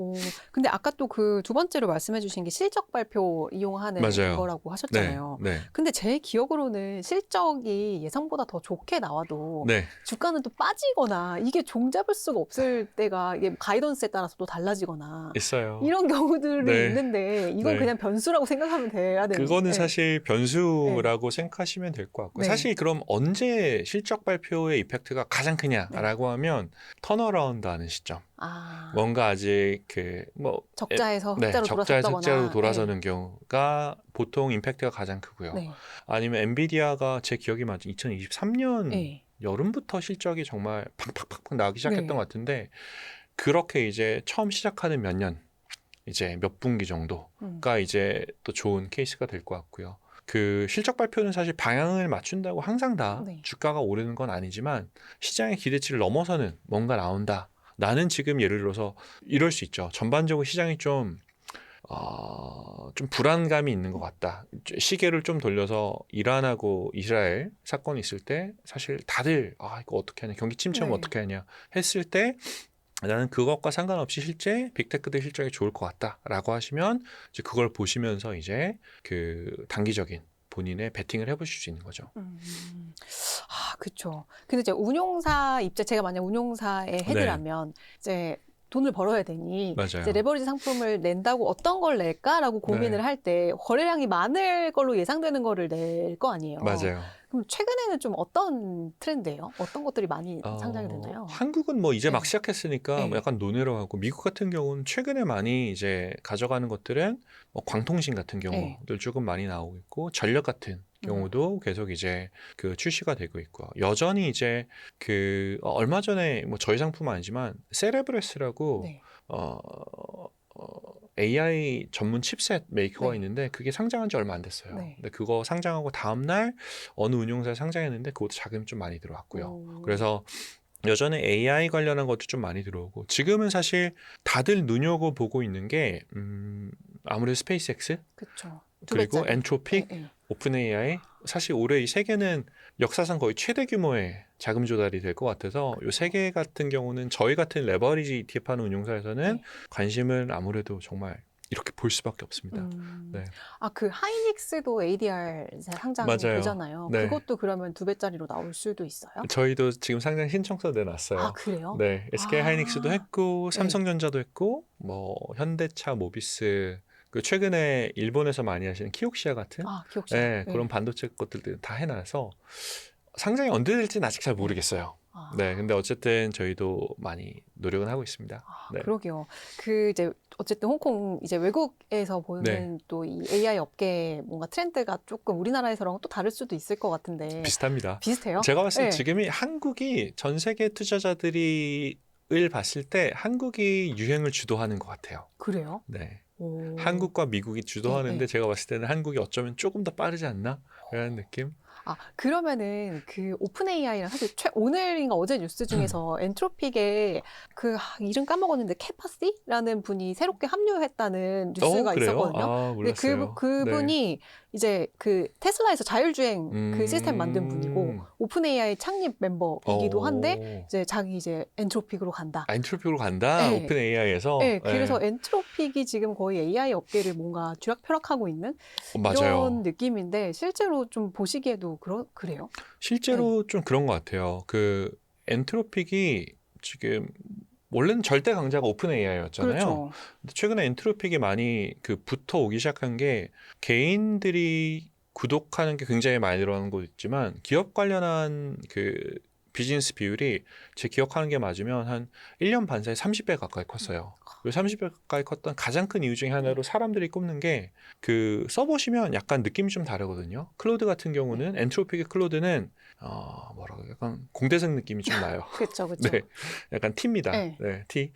근데 아까 또 그 두 번째로 말씀해주신 게 실적 발표 이용하는 맞아요. 거라고 하셨잖아요. 네. 근데 제 기억으로는 실적이 예상보다 더 좋게 나와도 네. 주가는 또 빠지거나 이게 종잡을 수가 없을 때가 이게 가이던스에 따라서 또 달라지거나 있어요. 이런 경우들이 네. 있는데 이건 네. 그냥 변수라고 생각하면 돼야 되는 그거는 네. 사실 변수라고 생각하시면 될 것 같고 네. 사실 그럼 언제 실적 발표의 이펙트가 가장 크냐라고 하면 턴어라운드 하는 시점. 뭔가 아직 적자에서 적자에서 흑자로 흑자로 돌아서는 네. 경우가 보통 임팩트가 가장 크고요. 네. 아니면 엔비디아가 제 기억이 맞으면 2023년 네. 여름부터 실적이 정말 팍팍팍팍 나기 시작했던 네. 것 같은데 그렇게 이제 처음 시작하는 몇 년, 이제 몇 분기 정도가 이제 또 좋은 케이스가 될 것 같고요. 그 실적 발표는 사실 방향을 맞춘다고 항상 다 네. 주가가 오르는 건 아니지만 시장의 기대치를 넘어서는 뭔가 나온다. 나는 지금 예를 들어서 이럴 수 있죠. 전반적으로 시장이 좀 불안감이 있는 것 같다. 시계를 좀 돌려서 이란하고 이스라엘 사건이 있을 때 사실 다들 이거 어떻게 하냐, 경기 침체하면 네. 어떻게 하냐 했을 때 나는 그것과 상관없이 실제 빅테크들 실적이 좋을 것 같다라고 하시면 이제 그걸 보시면서 이제 그 단기적인 본인의 베팅을 해보실 수 있는 거죠. 그렇죠. 근데 이제 운용사 제가 만약 운용사의 헤드라면 이제 돈을 벌어야 되니 맞아요. 이제 레버리지 상품을 낸다고 어떤 걸 낼까라고 고민을 할 때 거래량이 많을 걸로 예상되는 거를 낼 거 아니에요. 맞아요. 그럼 최근에는 좀 어떤 트렌드예요? 어떤 것들이 많이 상장이 어, 되나요? 한국은 뭐 이제 막 네. 시작했으니까 네. 뭐 약간 논외로 하고 미국 같은 경우는 최근에 많이 이제 가져가는 것들은 뭐 광통신 같은 네. 경우들 조금 많이 나오고 있고 전력 같은 경우도 계속 이제 그 출시가 되고 있고요. 여전히 이제 그 얼마 전에 뭐 저희 상품은 아니지만 세레브레스라고 네. 어, AI 전문 칩셋 메이커가 네. 있는데 그게 상장한 지 얼마 안 됐어요. 네. 근데 그거 상장하고 다음 날 어느 운용사에 상장했는데 그것도 자금이 좀 많이 들어왔고요. 오. 그래서 여전히 AI 관련한 것도 좀 많이 들어오고 지금은 사실 다들 눈여겨보고 있는 게 아무래도 스페이스X 그렇죠. 그리고 엔트로픽, 네. 오픈 AI 사실 올해 이 세 개는 역사상 거의 최대 규모의 자금 조달이 될 것 같아서 이 세 개 같은 경우는 저희 같은 레버리지 ETF 하는 운용사에서는 네. 관심을 아무래도 정말 이렇게 볼 수밖에 없습니다. 네. 아, 그 하이닉스도 ADR 상장 맞아요. 되잖아요. 네. 그것도 그러면 2배짜리로 나올 수도 있어요? 저희도 지금 상장 신청서 내놨어요. 아, 그래요? 네, SK 하이닉스도 했고 네. 삼성전자도 했고 뭐 현대차, 모비스 그 최근에 일본에서 많이 하시는 키옥시아 같은 아, 기억시. 네, 그런 반도체 것들도 다 해놔서 상장이 언제 될지는 아직 잘 모르겠어요. 아. 네, 근데 어쨌든 저희도 많이 노력은 하고 있습니다. 아, 네. 그러게요. 그 이제 어쨌든 홍콩 이제 외국에서 보는 네. 또 이 AI 업계 뭔가 트렌드가 조금 우리나라에서랑 또 다를 수도 있을 것 같은데 비슷합니다. 비슷해요? 제가 봤을 때 네. 지금이 한국이 전 세계 투자자들이 을 봤을 때 한국이 유행을 주도하는 것 같아요. 그래요? 네. 오. 한국과 미국이 주도하는데 네. 제가 봤을 때는 한국이 어쩌면 조금 더 빠르지 않나? 라는 느낌? 아, 그러면은 그 오픈 AI랑 사실 오늘인가 어제 뉴스 중에서 엔트로픽에 이름 까먹었는데 캐파시라는 분이 새롭게 합류했다는 뉴스가 그래요? 있었거든요. 아, 근데 몰랐어요. 그분이 이제 그 테슬라에서 자율주행 그 시스템 만든 분이고 오픈 AI 창립 멤버이기도 한데 이제 자기 이제 엔트로픽으로 간다. 엔트로픽으로 간다? 네. 오픈 AI에서? 네, 그래서 엔트로픽이 지금 거의 AI 업계를 뭔가 쥐락펴락하고 있는 이런 맞아요. 느낌인데 실제로 좀 보시기에도 그래요? 실제로 좀 그런 것 같아요. 그 엔트로픽이 지금 원래는 절대 강자가 오픈 AI였잖아요. 그렇죠. 근데 최근에 엔트로픽이 많이 그 붙어 오기 시작한 게 개인들이 구독하는 게 굉장히 많이 늘어나는 것도 있지만 기업 관련한 그 비즈니스 비율이 제 기억하는 게 맞으면 한 1년 반 사이에 30배 가까이 컸어요. 그 30배 가까이 컸던 가장 큰 이유 중에 하나로 사람들이 꼽는 게 그 써보시면 약간 느낌이 좀 다르거든요. 클로드 같은 경우는 엔트로픽의 클로드는 뭐라고 약간 공대생 느낌이 좀 나요. 그렇죠, 그렇죠. 네, 약간 T입니다. 네. 네, T.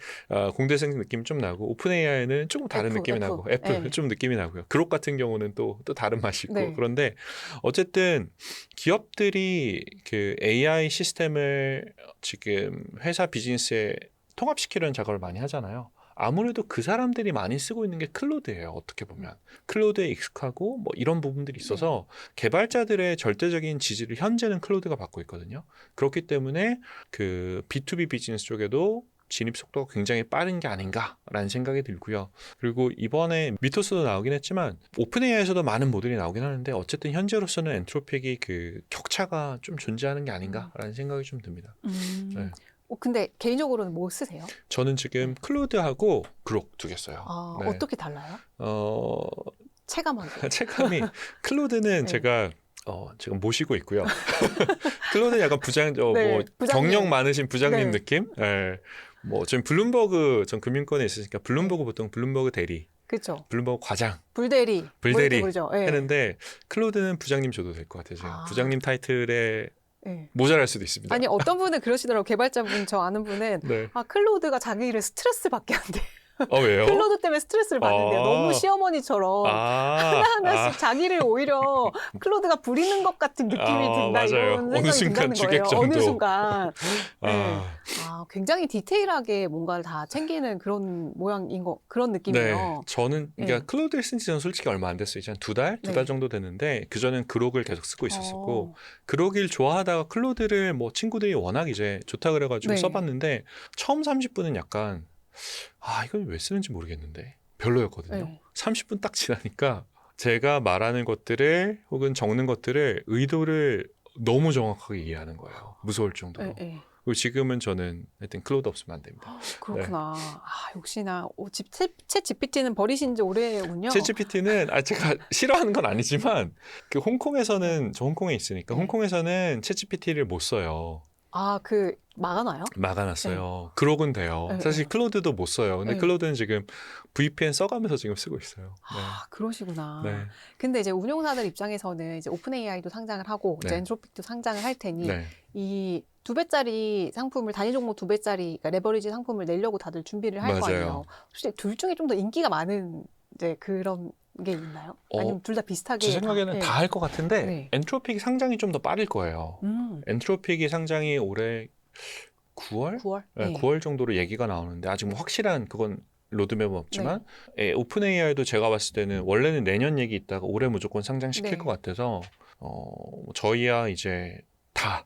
공대생 느낌 좀 나고 오픈 AI는 조금 다른 느낌이 나고 애플 네. 좀 느낌이 나고요. 그록 같은 경우는 또 다른 맛이 있고 네. 그런데 어쨌든 기업들이 그 AI 시스템을 지금 회사 비즈니스에 통합시키려는 작업을 많이 하잖아요. 아무래도 그 사람들이 많이 쓰고 있는 게 클로드예요. 어떻게 보면 클로드에 익숙하고 뭐 이런 부분들이 있어서 개발자들의 절대적인 지지를 현재는 클로드가 받고 있거든요. 그렇기 때문에 그 B2B 비즈니스 쪽에도 진입 속도가 굉장히 빠른 게 아닌가라는 생각이 들고요. 그리고 이번에 미토스도 나오긴 했지만 오픈 AI에서도 많은 모델이 나오긴 하는데 어쨌든 현재로서는 엔트로픽이 그 격차가 좀 존재하는 게 아닌가라는 생각이 좀 듭니다. 네. 근데 개인적으로는 뭐 쓰세요? 저는 지금 클로드하고 그록 두 개 써요. 아, 네. 어떻게 달라요? 체감하기. 체감이 클로드는 네. 제가 지금 모시고 있고요. 클로드는 약간 네, 뭐 부장님. 경력 많으신 부장님 네. 느낌? 네. 뭐 지금 블룸버그 전 금융권에 있으니까 블룸버그 보통 블룸버그 대리, 그렇죠. 블룸버그 과장, 불대리. 불대리 부르죠. 네. 했는데 클로드는 부장님 줘도 될 것 같아요. 지금 부장님 타이틀에 네. 모자랄 수도 있습니다. 아니 어떤 분은 그러시더라고요. 개발자분 저 아는 분은 네. 클로드가 자기를 스트레스 받게 한대. 왜요? 클로드 때문에 스트레스를 받는데요. 너무 시어머니처럼 하나하나씩 자기를 오히려 클로드가 부리는 것 같은 느낌이 든다. 맞아요. 이런 어느 생각이 순간 든다는 주객 거예요. 정도. 어느 순간. 네. 굉장히 디테일하게 뭔가를 다 챙기는 그런 그런 느낌이에요. 네, 저는 그러니까 네. 클로드를 쓴 지는 솔직히 얼마 안 됐어요. 이제 한 두 달 네. 정도 됐는데 그 전엔 그록을 계속 쓰고 있었었고 그록을 좋아하다가 클로드를 뭐 친구들이 워낙 이제 좋다 그래가지고 네. 써봤는데 처음 30분은 약간 이걸 왜 쓰는지 모르겠는데 별로였거든요. 네. 30분 딱 지나니까 제가 말하는 것들을 혹은 적는 것들을 의도를 너무 정확하게 이해하는 거예요. 무서울 정도로. 네. 그리고 지금은 저는 하여튼 클로드 없으면 안 됩니다. 그렇구나. 아, 역시나 챗 GPT는 버리신 지 오래군요. 챗 GPT는 제가 싫어하는 건 아니지만 그 홍콩에서는 저 홍콩에 있으니까 네. 홍콩에서는 챗 GPT를 못 써요. 아, 막아놔요? 막아놨어요. 그록은 돼요. 네, 사실 네. 클로드도 못 써요. 근데 네. 클로드는 지금 VPN 써가면서 지금 쓰고 있어요. 아, 그러시구나. 네. 근데 이제 운용사들 입장에서는 이제 오픈 AI도 상장을 하고 이제 네. 엔트로픽도 상장을 할 테니 네. 이 2배짜리 상품을 단위 종목 2배짜리 그러니까 레버리지 상품을 내려고 다들 준비를 할 거 맞아요. 아니에요. 혹시 둘 중에 좀 더 인기가 많은 이제 그런 게 있나요? 아니면 둘 다 비슷하게 제 생각에는 네. 다 할 것 같은데 네. 엔트로픽 상장이 좀 더 빠를 거예요. 엔트로픽이 상장이 올해 9월? 9월? 네, 9월 정도로 얘기가 나오는데 아직 뭐 확실한 그건 로드맵은 없지만 오픈 AI도 제가 봤을 때는 원래는 내년 얘기 있다가 올해 무조건 상장시킬 네. 것 같아서 저희야 이제 다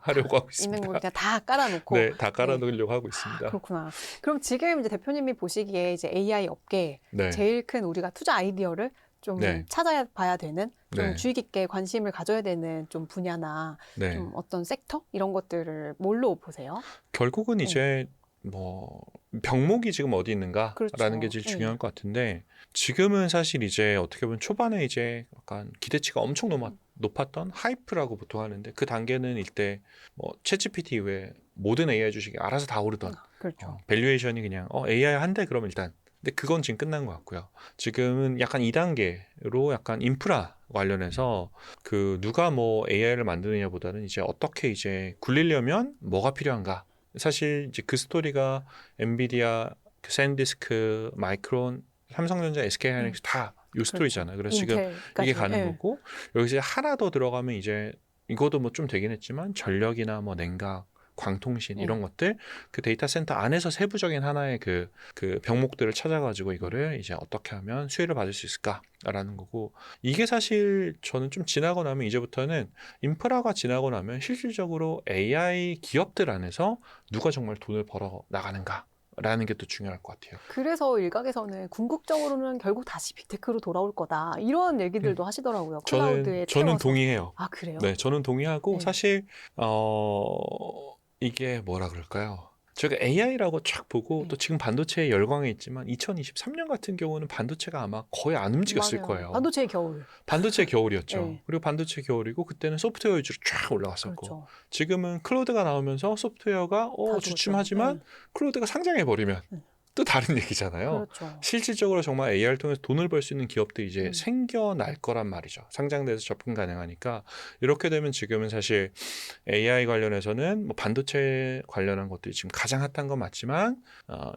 하려고 하고 있습니다. 있는 거 그냥 다 깔아놓고. 네, 다 깔아놓으려고 하고 있습니다. 그렇구나. 그럼 지금 이제 대표님이 보시기에 이제 AI 업계 네. 제일 큰 우리가 투자 아이디어를 좀 네. 찾아봐야 되는 좀 네. 주의 깊게 관심을 가져야 되는 좀 분야나 네. 좀 어떤 섹터 이런 것들을 뭘로 보세요? 결국은 네. 이제 뭐 병목이 지금 어디 있는가라는 그렇죠. 게 제일 네. 중요할 것 같은데 지금은 사실 이제 어떻게 보면 초반에 이제 약간 기대치가 엄청 높았던 하이프라고 보통 하는데 그 단계는 이때 뭐 챗GPT 이외에 모든 AI 주식이 알아서 다 오르던 그렇죠. 밸류에이션이 그냥 AI 한대 그러면 일단 근데 그건 지금 끝난 것 같고요. 지금은 약간 2단계로 약간 인프라 관련해서 그 누가 뭐 AI를 만드느냐보다는 이제 어떻게 이제 굴리려면 뭐가 필요한가. 사실 이제 그 스토리가 엔비디아, 샌디스크, 마이크론, 삼성전자, SK하이닉스 다 이 스토리잖아요. 그래서 지금 인텔까지. 이게 가는 네. 거고 여기서 하나 더 들어가면 이제 이것도 뭐 좀 되긴 했지만 전력이나 뭐 냉각, 광통신 이런 것들 그 데이터 센터 안에서 세부적인 하나의 그 병목들을 찾아가지고 이거를 이제 어떻게 하면 수혜를 받을 수 있을까라는 거고 이게 사실 저는 좀 지나고 나면 이제부터는 인프라가 지나고 나면 실질적으로 AI 기업들 안에서 누가 정말 돈을 벌어 나가는가. 라는 게 또 중요할 것 같아요. 그래서 일각에서는 궁극적으로는 결국 다시 빅테크로 돌아올 거다. 이런 얘기들도 하시더라고요. 클라우드에 저는 채워서. 동의해요. 아, 그래요? 네, 저는 동의하고 네. 사실 이게 뭐라 그럴까요? 제가 AI라고 쫙 보고 또 지금 반도체에 열광해 있지만 2023년 같은 경우는 반도체가 아마 거의 안 움직였을 맞아요. 거예요. 반도체의 겨울. 반도체 겨울이었죠. 네. 그리고 반도체 겨울이고 그때는 소프트웨어 위주로 쫙 올라갔었고 그렇죠. 지금은 클로드가 나오면서 소프트웨어가 다 죽었죠. 주춤하지만 네. 클로드가 상장해 버리면 네. 또 다른 얘기잖아요. 그렇죠. 실질적으로 정말 AI를 통해서 돈을 벌 수 있는 기업들이 이제 음. 생겨날 거란 말이죠. 상장돼서 접근 가능하니까 이렇게 되면 지금은 사실 AI 관련해서는 뭐 반도체 관련한 것들이 지금 가장 핫한 건 맞지만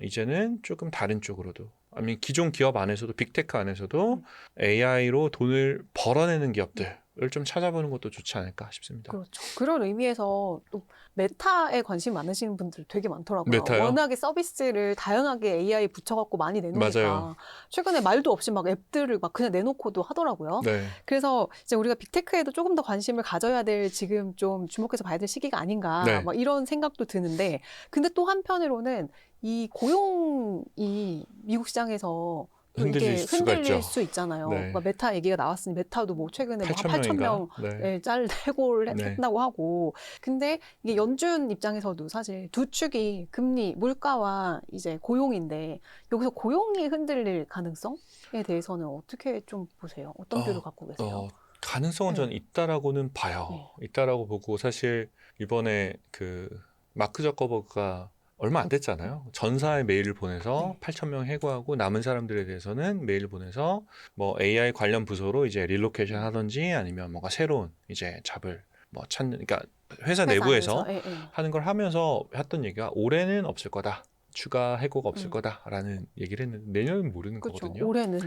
이제는 조금 다른 쪽으로도 아니 기존 기업 안에서도 빅테크 안에서도 AI로 돈을 벌어내는 기업들을 좀 찾아보는 것도 좋지 않을까 싶습니다. 그렇죠. 그런 의미에서 또 메타에 관심 많으시는 분들 되게 많더라고요. 메타요? 워낙에 서비스를 다양하게 AI 붙여갖고 많이 내놓으니까. 맞아요. 최근에 말도 없이 막 앱들을 막 그냥 내놓고도 하더라고요. 네. 그래서 이제 우리가 빅테크에도 조금 더 관심을 가져야 될 지금 좀 주목해서 봐야 될 시기가 아닌가 네. 막 이런 생각도 드는데 근데 또 한편으로는 이 고용이 미국 시장에서 또 이게 흔들릴 수가 있죠. 흔들릴 수 있잖아요. 네. 막 메타 얘기가 나왔으니 메타도 뭐 최근에 뭐 8천 명 8,000명인가? 네. 네, 짤 해고를 네. 했다고 하고 근데 이게 연준 입장에서도 사실 두 축이 금리, 물가와 이제 고용인데 여기서 고용이 흔들릴 가능성에 대해서는 어떻게 좀 보세요? 어떤 뷰를 갖고 계세요? 가능성은 네. 저는 있다라고는 봐요. 네. 있다라고 보고 사실 이번에 그 마크 저커버그가 얼마 안 됐잖아요. 전사에 메일을 보내서 네. 8,000명 해고하고 남은 사람들에 대해서는 메일을 보내서 뭐 AI 관련 부서로 이제 릴로케이션 하든지 아니면 뭔가 새로운 이제 잡을 뭐 찾는 그러니까 회사 내부에서 안에서, 예, 예. 하는 걸 하면서 했던 얘기가 올해는 없을 거다. 추가 해고가 없을 음. 거다라는 얘기를 했는데 내년은 모르는 그렇죠. 거거든요. 올해는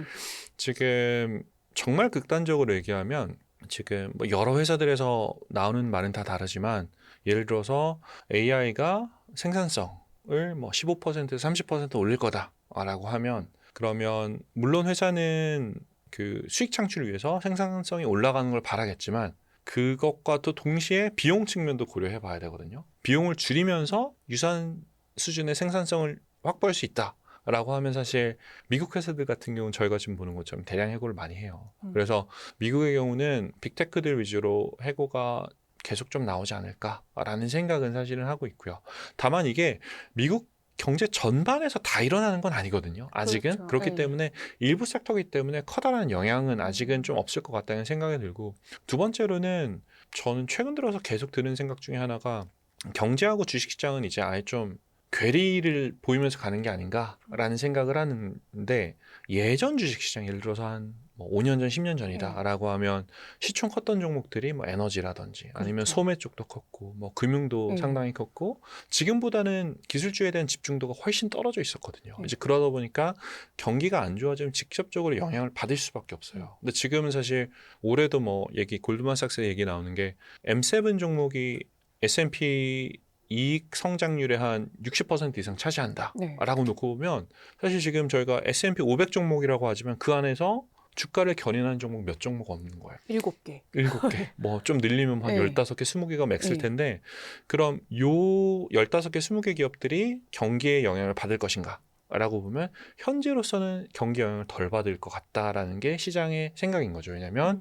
지금 정말 극단적으로 얘기하면 지금 뭐 여러 회사들에서 나오는 말은 다 다르지만 예를 들어서 AI가 생산성을 뭐 15%에서 30% 올릴 거다라고 하면 그러면 물론 회사는 그 수익 창출을 위해서 생산성이 올라가는 걸 바라겠지만 그것과 또 동시에 비용 측면도 고려해 봐야 되거든요. 비용을 줄이면서 유사한 수준의 생산성을 확보할 수 있다라고 하면 사실 미국 회사들 같은 경우는 저희가 지금 보는 것처럼 대량 해고를 많이 해요. 그래서 미국의 경우는 빅테크들 위주로 해고가 계속 좀 나오지 않을까라는 생각은 사실은 하고 있고요. 다만 이게 미국 경제 전반에서 다 일어나는 건 아니거든요. 아직은. 그렇죠. 그렇기 네. 때문에 일부 섹터이기 때문에 커다란 영향은 아직은 좀 없을 것 같다는 생각이 들고, 두 번째로는 저는 최근 들어서 계속 드는 생각 중에 하나가 경제하고 주식시장은 이제 아예 좀 괴리를 보이면서 가는 게 아닌가라는 생각을 하는데, 예전 주식시장 예를 들어서 한 뭐 5년 전, 10년 전이다라고 하면 시총 컸던 종목들이 뭐 에너지라든지 아니면 그렇죠. 소매 쪽도 컸고 뭐 금융도 네. 상당히 컸고, 지금보다는 기술주에 대한 집중도가 훨씬 떨어져 있었거든요. 이제 그러다 보니까 경기가 안 좋아지면 직접적으로 영향을 받을 수밖에 없어요. 근데 지금은 사실 올해도 뭐 골드만삭스 얘기 나오는 게 M7 종목이 S&P 이익 성장률의 한 60% 이상 차지한다라고 네. 놓고 보면, 사실 지금 저희가 S&P 500 종목이라고 하지만 그 안에서 주가를 견인하는 종목 몇 종목 없는 거예요. 7개. 7개. 뭐 좀 늘리면 한 네. 15개, 20개가 맥스일 네. 텐데, 그럼 요 15개, 20개 기업들이 경기에 영향을 받을 것인가? 라고 보면 현재로서는 경기 영향을 덜 받을 것 같다라는 게 시장의 생각인 거죠. 왜냐하면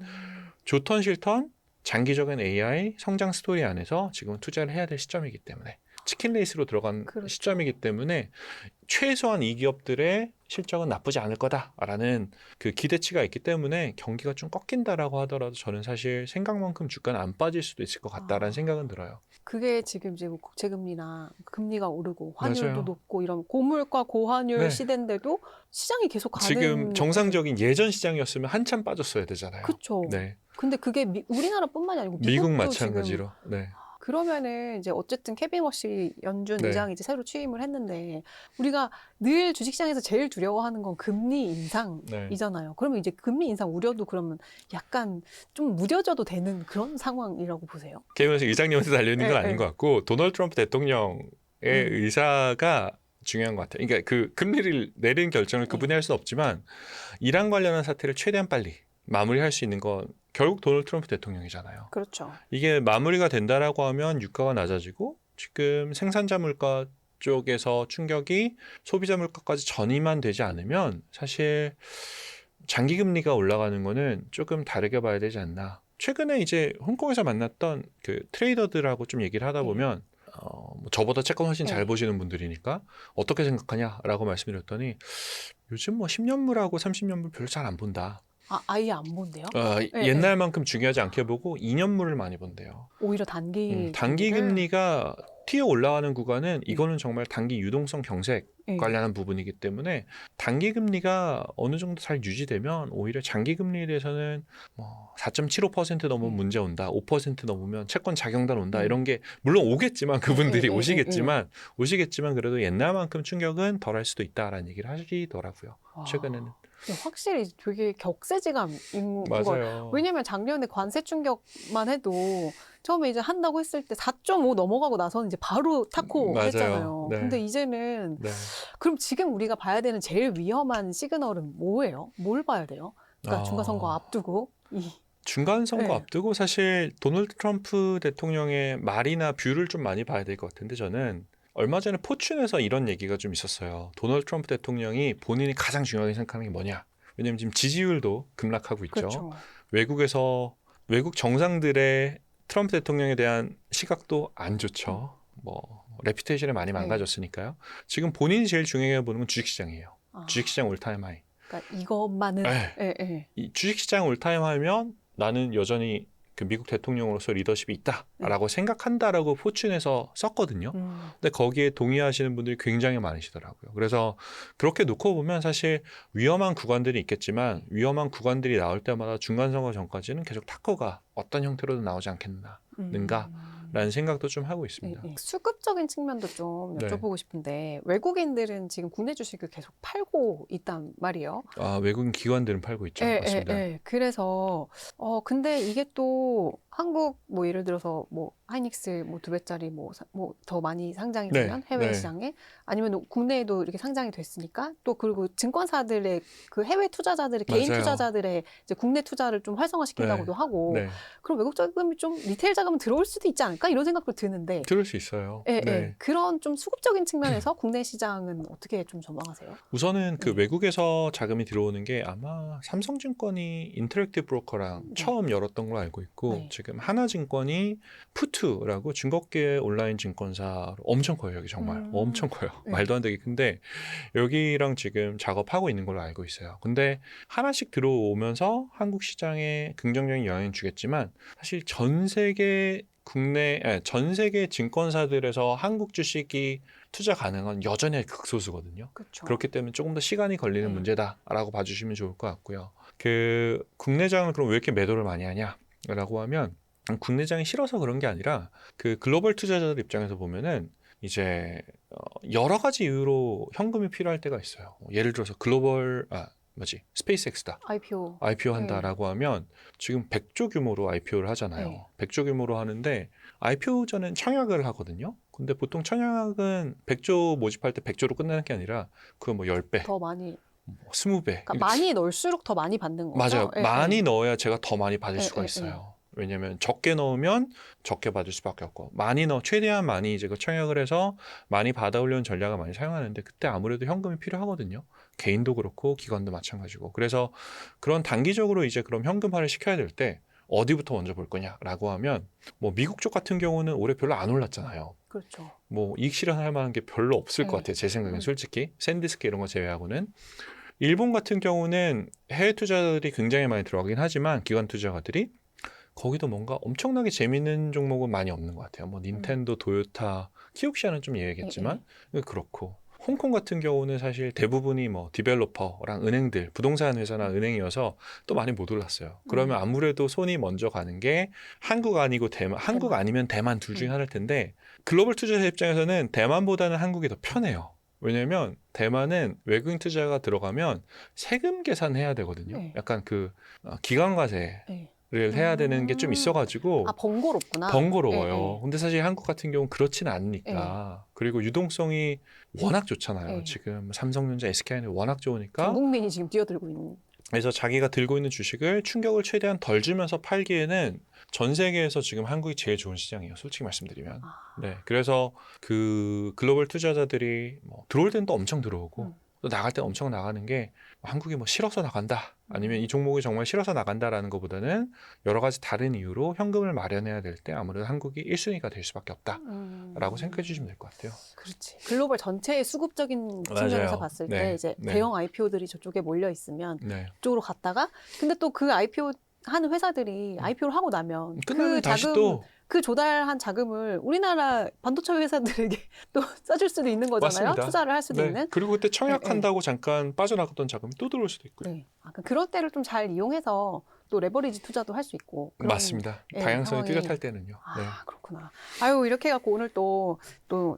좋던 싫던 장기적인 AI 성장 스토리 안에서 지금 투자를 해야 될 시점이기 때문에, 치킨 레이스로 들어간 그렇죠. 시점이기 때문에 최소한 이 기업들의 실적은 나쁘지 않을 거다라는 그 기대치가 있기 때문에 경기가 좀 꺾인다라고 하더라도 저는 사실 생각만큼 주가는 안 빠질 수도 있을 것 같다라는 생각은 들어요. 그게 지금 이제 뭐 국채금리나 금리가 오르고 환율도 맞아요. 높고 이런 고물가 고환율 네. 시대인데도 시장이 계속 가는. 지금 정상적인 예전 시장이었으면 한참 빠졌어야 되잖아요. 그렇죠. 네. 근데 그게 우리나라뿐만이 아니고 미국 미국도 마찬가지로. 지금. 네. 그러면은 이제 어쨌든 케빈 워시 연준 네. 의장이 이제 새로 취임을 했는데, 우리가 늘 주식시장에서 제일 두려워하는 건 금리 인상이잖아요. 네. 그러면 이제 금리 인상 우려도 그러면 약간 좀 무뎌져도 되는 그런 상황이라고 보세요? 개인에서 의장님한테 달려있는 건 네, 아닌 네. 것 같고, 도널드 트럼프 대통령의 의사가 중요한 것 같아요. 그러니까 그 금리를 내리는 결정을 그분이 할 수는 없지만, 이란 관련한 사태를 최대한 빨리 마무리할 수 있는 건 결국 도널드 트럼프 대통령이잖아요. 그렇죠. 이게 마무리가 된다라고 하면 유가가 낮아지고, 지금 생산자 물가 쪽에서 충격이 소비자 물가까지 전이만 되지 않으면 사실 장기 금리가 올라가는 거는 조금 다르게 봐야 되지 않나. 최근에 이제 홍콩에서 만났던 그 트레이더들하고 좀 얘기를 하다 보면 뭐 저보다 채권 훨씬 잘 네. 보시는 분들이니까 어떻게 생각하냐라고 말씀드렸더니, 요즘 뭐 10년물하고 30년물 별로 잘 안 본다. 아예 안 본대요? 옛날만큼 중요하지 않게 보고 2년물을 많이 본대요. 오히려 단기 단기 금리를? 금리가 튀어 올라가는 구간은 이거는 정말 단기 유동성 경색 네. 관련한 부분이기 때문에, 단기 금리가 어느 정도 잘 유지되면 오히려 장기 금리에 대해서는 뭐 4.75% 넘으면 문제 온다, 5% 넘으면 채권 자경단 온다, 이런 게 물론 오겠지만 그분들이 오시겠지만 그래도 옛날만큼 충격은 덜할 수도 있다라는 얘기를 하시더라고요. 최근에는. 확실히 되게 격세지감인 거. 맞아요. 왜냐면 작년에 관세 충격만 해도 처음에 이제 한다고 했을 때 4.5 넘어가고 나서는 이제 바로 타코 맞아요. 했잖아요. 네. 근데 이제는 네. 그럼 지금 우리가 봐야 되는 제일 위험한 시그널은 뭐예요? 뭘 봐야 돼요? 그러니까 중간선거 앞두고 중간 선거 네. 앞두고 사실 도널드 트럼프 대통령의 말이나 뷰를 좀 많이 봐야 될 것 같은데, 저는 얼마 전에 포춘에서 이런 얘기가 좀 있었어요. 도널드 트럼프 대통령이 본인이 가장 중요하게 생각하는 게 뭐냐. 왜냐하면 지금 지지율도 급락하고 있죠. 그렇죠. 외국 정상들의 트럼프 대통령에 대한 시각도 안 좋죠. 뭐 레퓨테이션이 많이 망가졌으니까요. 지금 본인이 제일 중요하게 보는 건 주식시장이에요. 주식시장 올타임 하이. 그러니까 이것만은 이 주식시장 올타임 하이면 나는 여전히 그 미국 대통령으로서 리더십이 있다라고 생각한다라고 포춘에서 썼거든요. 근데 거기에 동의하시는 분들이 굉장히 많으시더라고요. 그래서 그렇게 놓고 보면 사실 위험한 구간들이 있겠지만, 위험한 구간들이 나올 때마다 중간선거 전까지는 계속 타코가 어떤 형태로든 나오지 않겠는가 라는 생각도 좀 하고 있습니다. 수급적인 측면도 좀 네. 여쭤보고 싶은데, 외국인들은 지금 국내 주식을 계속 팔고 있단 말이에요. 외국인 기관들은 팔고 있죠. 맞습니다. 그래서 근데 이게 또 한국 뭐 예를 들어서 뭐 하이닉스 뭐 2배짜리 뭐 더 많이 상장이 되면 해외 시장에, 아니면 국내에도 이렇게 상장이 됐으니까 또, 그리고 증권사들의 그 해외 투자자들의 개인 맞아요. 투자자들의 이제 국내 투자를 좀 활성화시킨다고도 하고, 네. 그럼 외국 자금이 좀 리테일 자금은 들어올 수도 있지 않을까 이런 생각도 드는데. 들을 수 있어요. 그런 좀 수급적인 측면에서 국내 시장은 어떻게 좀 전망하세요? 우선은 그 외국에서 자금이 들어오는 게 아마 삼성증권이 인터랙티브 브로커랑 처음 열었던 걸로 알고 있고, 지금 지금 하나증권이 푸트라고 중국계 온라인 증권사로 엄청 커요. 여기 정말 엄청 커요. 네. 말도 안 되게 큰데 여기랑 지금 작업하고 있는 걸로 알고 있어요. 근데 하나씩 들어오면서 한국 시장에 긍정적인 영향을 주겠지만 사실 전 세계 증권사들에서 한국 주식이 투자 가능한 여전히 극소수거든요. 그렇죠. 그렇기 때문에 조금 더 시간이 걸리는 네. 문제다라고 봐주시면 좋을 것 같고요. 그 국내장은 그럼 왜 이렇게 매도를 많이 하냐라고 하면 국내장이 싫어서 그런 게 아니라 그 글로벌 투자자들 입장에서 보면은 이제 여러 가지 이유로 현금이 필요할 때가 있어요. 예를 들어서 스페이스X다. IPO. IPO 한다라고 하면 지금 100조 규모로 IPO를 하잖아요. 네. 100조 규모로 하는데 IPO 전엔 청약을 하거든요. 근데 보통 청약은 100조 모집할 때 100조로 끝나는 게 아니라 그거 뭐 10배, 더 많이. 20배. 그러니까 많이 넣을수록 더 많이 받는 거죠. 맞아요. 예, 많이 예. 넣어야 제가 더 많이 받을 예, 수가 예, 있어요. 왜냐하면 적게 넣으면 적게 받을 수밖에 없고 최대한 많이 이제 그 청약을 해서 많이 받아오려는 전략을 많이 사용하는데 그때 아무래도 현금이 필요하거든요. 개인도 그렇고 기관도 마찬가지고. 그래서 그런 단기적으로 이제 그럼 현금화를 시켜야 될 때 어디부터 먼저 볼 거냐라고 하면 뭐 미국 쪽 같은 경우는 올해 별로 안 올랐잖아요. 그렇죠. 뭐 이익 실현할 만한 게 별로 없을 네. 것 같아요. 제 생각엔 솔직히 샌디스크 이런 거 제외하고는. 일본 같은 경우는 해외 투자들이 굉장히 많이 들어가긴 하지만 기관 투자가들이 거기도 뭔가 엄청나게 재밌는 종목은 많이 없는 것 같아요. 뭐 닌텐도, 도요타, 키옥시아는 좀 예외겠지만 그렇고 홍콩 같은 경우는 사실 대부분이 뭐 디벨로퍼랑 은행들, 부동산 회사나 은행이어서 또 많이 못 올랐어요. 그러면 아무래도 손이 먼저 가는 게 한국 아니고 대만, 한국 아니면 대만 둘 중에 하나일 텐데 글로벌 투자자 입장에서는 대만보다는 한국이 더 편해요. 왜냐면 대만은 외국인 투자가 들어가면 세금 계산해야 되거든요. 네. 약간 그 기관과세 네. 를 해야 되는 게 좀 있어가지고 번거롭구나. 번거로워요. 예, 예. 근데 사실 한국 같은 경우는 그렇지는 않으니까. 그리고 유동성이 워낙 좋잖아요. 예. 지금 삼성전자, SK는 워낙 좋으니까. 전 국민이 지금 뛰어들고 있는. 그래서 자기가 들고 있는 주식을 충격을 최대한 덜 주면서 팔기에는 전 세계에서 지금 한국이 제일 좋은 시장이에요. 솔직히 말씀드리면. 네. 그래서 그 글로벌 투자자들이 뭐 들어올 때는 또 엄청 들어오고 또 나갈 때 엄청 나가는 게 한국이 뭐 싫어서 나간다 아니면 이 종목이 정말 싫어서 나간다라는 것보다는 여러 가지 다른 이유로 현금을 마련해야 될 때 아무래도 한국이 1순위가 될 수밖에 없다라고 생각해 주시면 될 것 같아요. 그렇지. 글로벌 전체의 수급적인 측면에서 맞아요. 봤을 네, 때 이제 네. 대형 IPO들이 저쪽에 몰려 있으면 네. 그쪽으로 갔다가 근데 또 그 IPO 하는 회사들이 IPO를 하고 나면 끝나면 그 다시 자금 또 그 조달한 자금을 우리나라 반도체 회사들에게 또 써줄 수도 있는 거잖아요. 맞습니다. 투자를 할 수도 네. 있는. 그리고 그때 청약한다고 잠깐 빠져나갔던 자금이 또 들어올 수도 있고요. 네. 그런 때를 좀 잘 이용해서 또 레버리지 투자도 할 수 있고. 그런, 맞습니다. 예, 다양성이 상황이- 뚜렷할 때는요. 네. 그렇구나. 아유, 이렇게 해갖고 오늘 또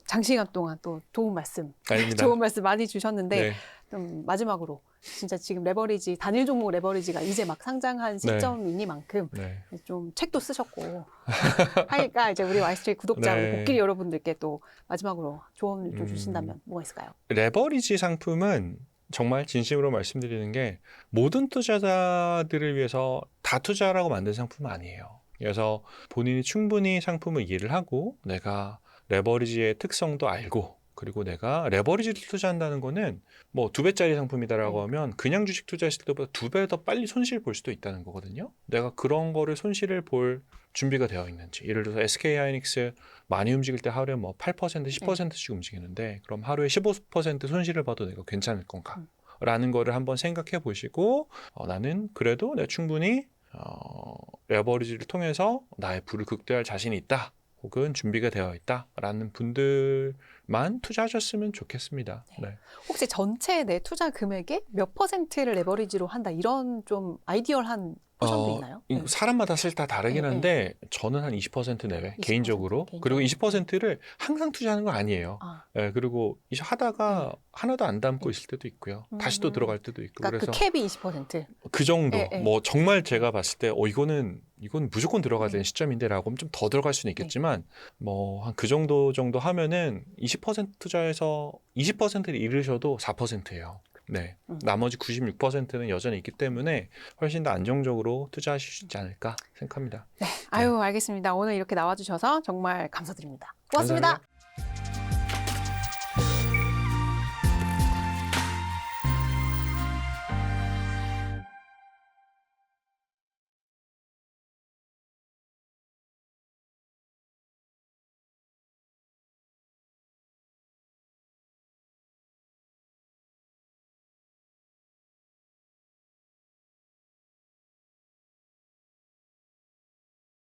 장시간 동안 또 좋은 말씀, 아닙니다. 좋은 말씀 많이 주셨는데, 네. 좀 마지막으로 진짜 지금 레버리지, 단일 종목 레버리지가 이제 막 상장한 시점이니만큼 네. 좀 책도 쓰셨고 하니까 이제 우리 와이스트리트 구독자, 네. 우리 복길이 여러분들께 또 마지막으로 조언을 좀 주신다면 뭐가 있을까요? 레버리지 상품은 정말 진심으로 말씀드리는 게 모든 투자자들을 위해서 다 투자라고 만든 상품은 아니에요. 그래서 본인이 충분히 상품을 이해를 하고 내가 레버리지의 특성도 알고 그리고 내가 레버리지를 투자한다는 거는 뭐 2배짜리 상품이다라고 하면 그냥 주식 투자했을 때보다 2배 더 빨리 손실 볼 수도 있다는 거거든요. 내가 그런 거를 손실을 볼 준비가 되어 있는지. 예를 들어서 SK하이닉스 많이 움직일 때 하루에 뭐 8%, 10%씩 움직이는데 그럼 하루에 15% 손실을 봐도 내가 괜찮을 건가? 라는 거를 한번 생각해 보시고 나는 그래도 내가 충분히 레버리지를 통해서 나의 부를 극대화할 자신이 있다. 혹은 준비가 되어 있다라는 분들만 투자하셨으면 좋겠습니다. 네. 혹시 전체 내 투자 금액의 몇 %를 레버리지로 한다 이런 좀 아이디얼한 포션도 있나요? 이거 사람마다 사실 다 다르긴 네, 한데 저는 한 20% 내외 20% 개인적으로. 그리고 20%를 항상 투자하는 건 아니에요. 예, 그리고 이제 하다가 하나도 안 담고 있을 때도 있고요. 다시 또 들어갈 때도 있고. 그러니까 그래서 그 캡이 20%. 그 정도. 예, 예. 뭐 정말 제가 봤을 때 이건 무조건 들어가야 되는 시점인데라고 하면 좀 더 들어갈 수는 있겠지만 뭐 한 그 정도 하면은 20% 투자해서 20%를 잃으셔도 4%예요. 네. 나머지 96%는 여전히 있기 때문에 훨씬 더 안정적으로 투자하실 수 있지 않을까 생각합니다. 네. 아유, 알겠습니다. 오늘 이렇게 나와주셔서 정말 감사드립니다. 고맙습니다. 감사합니다.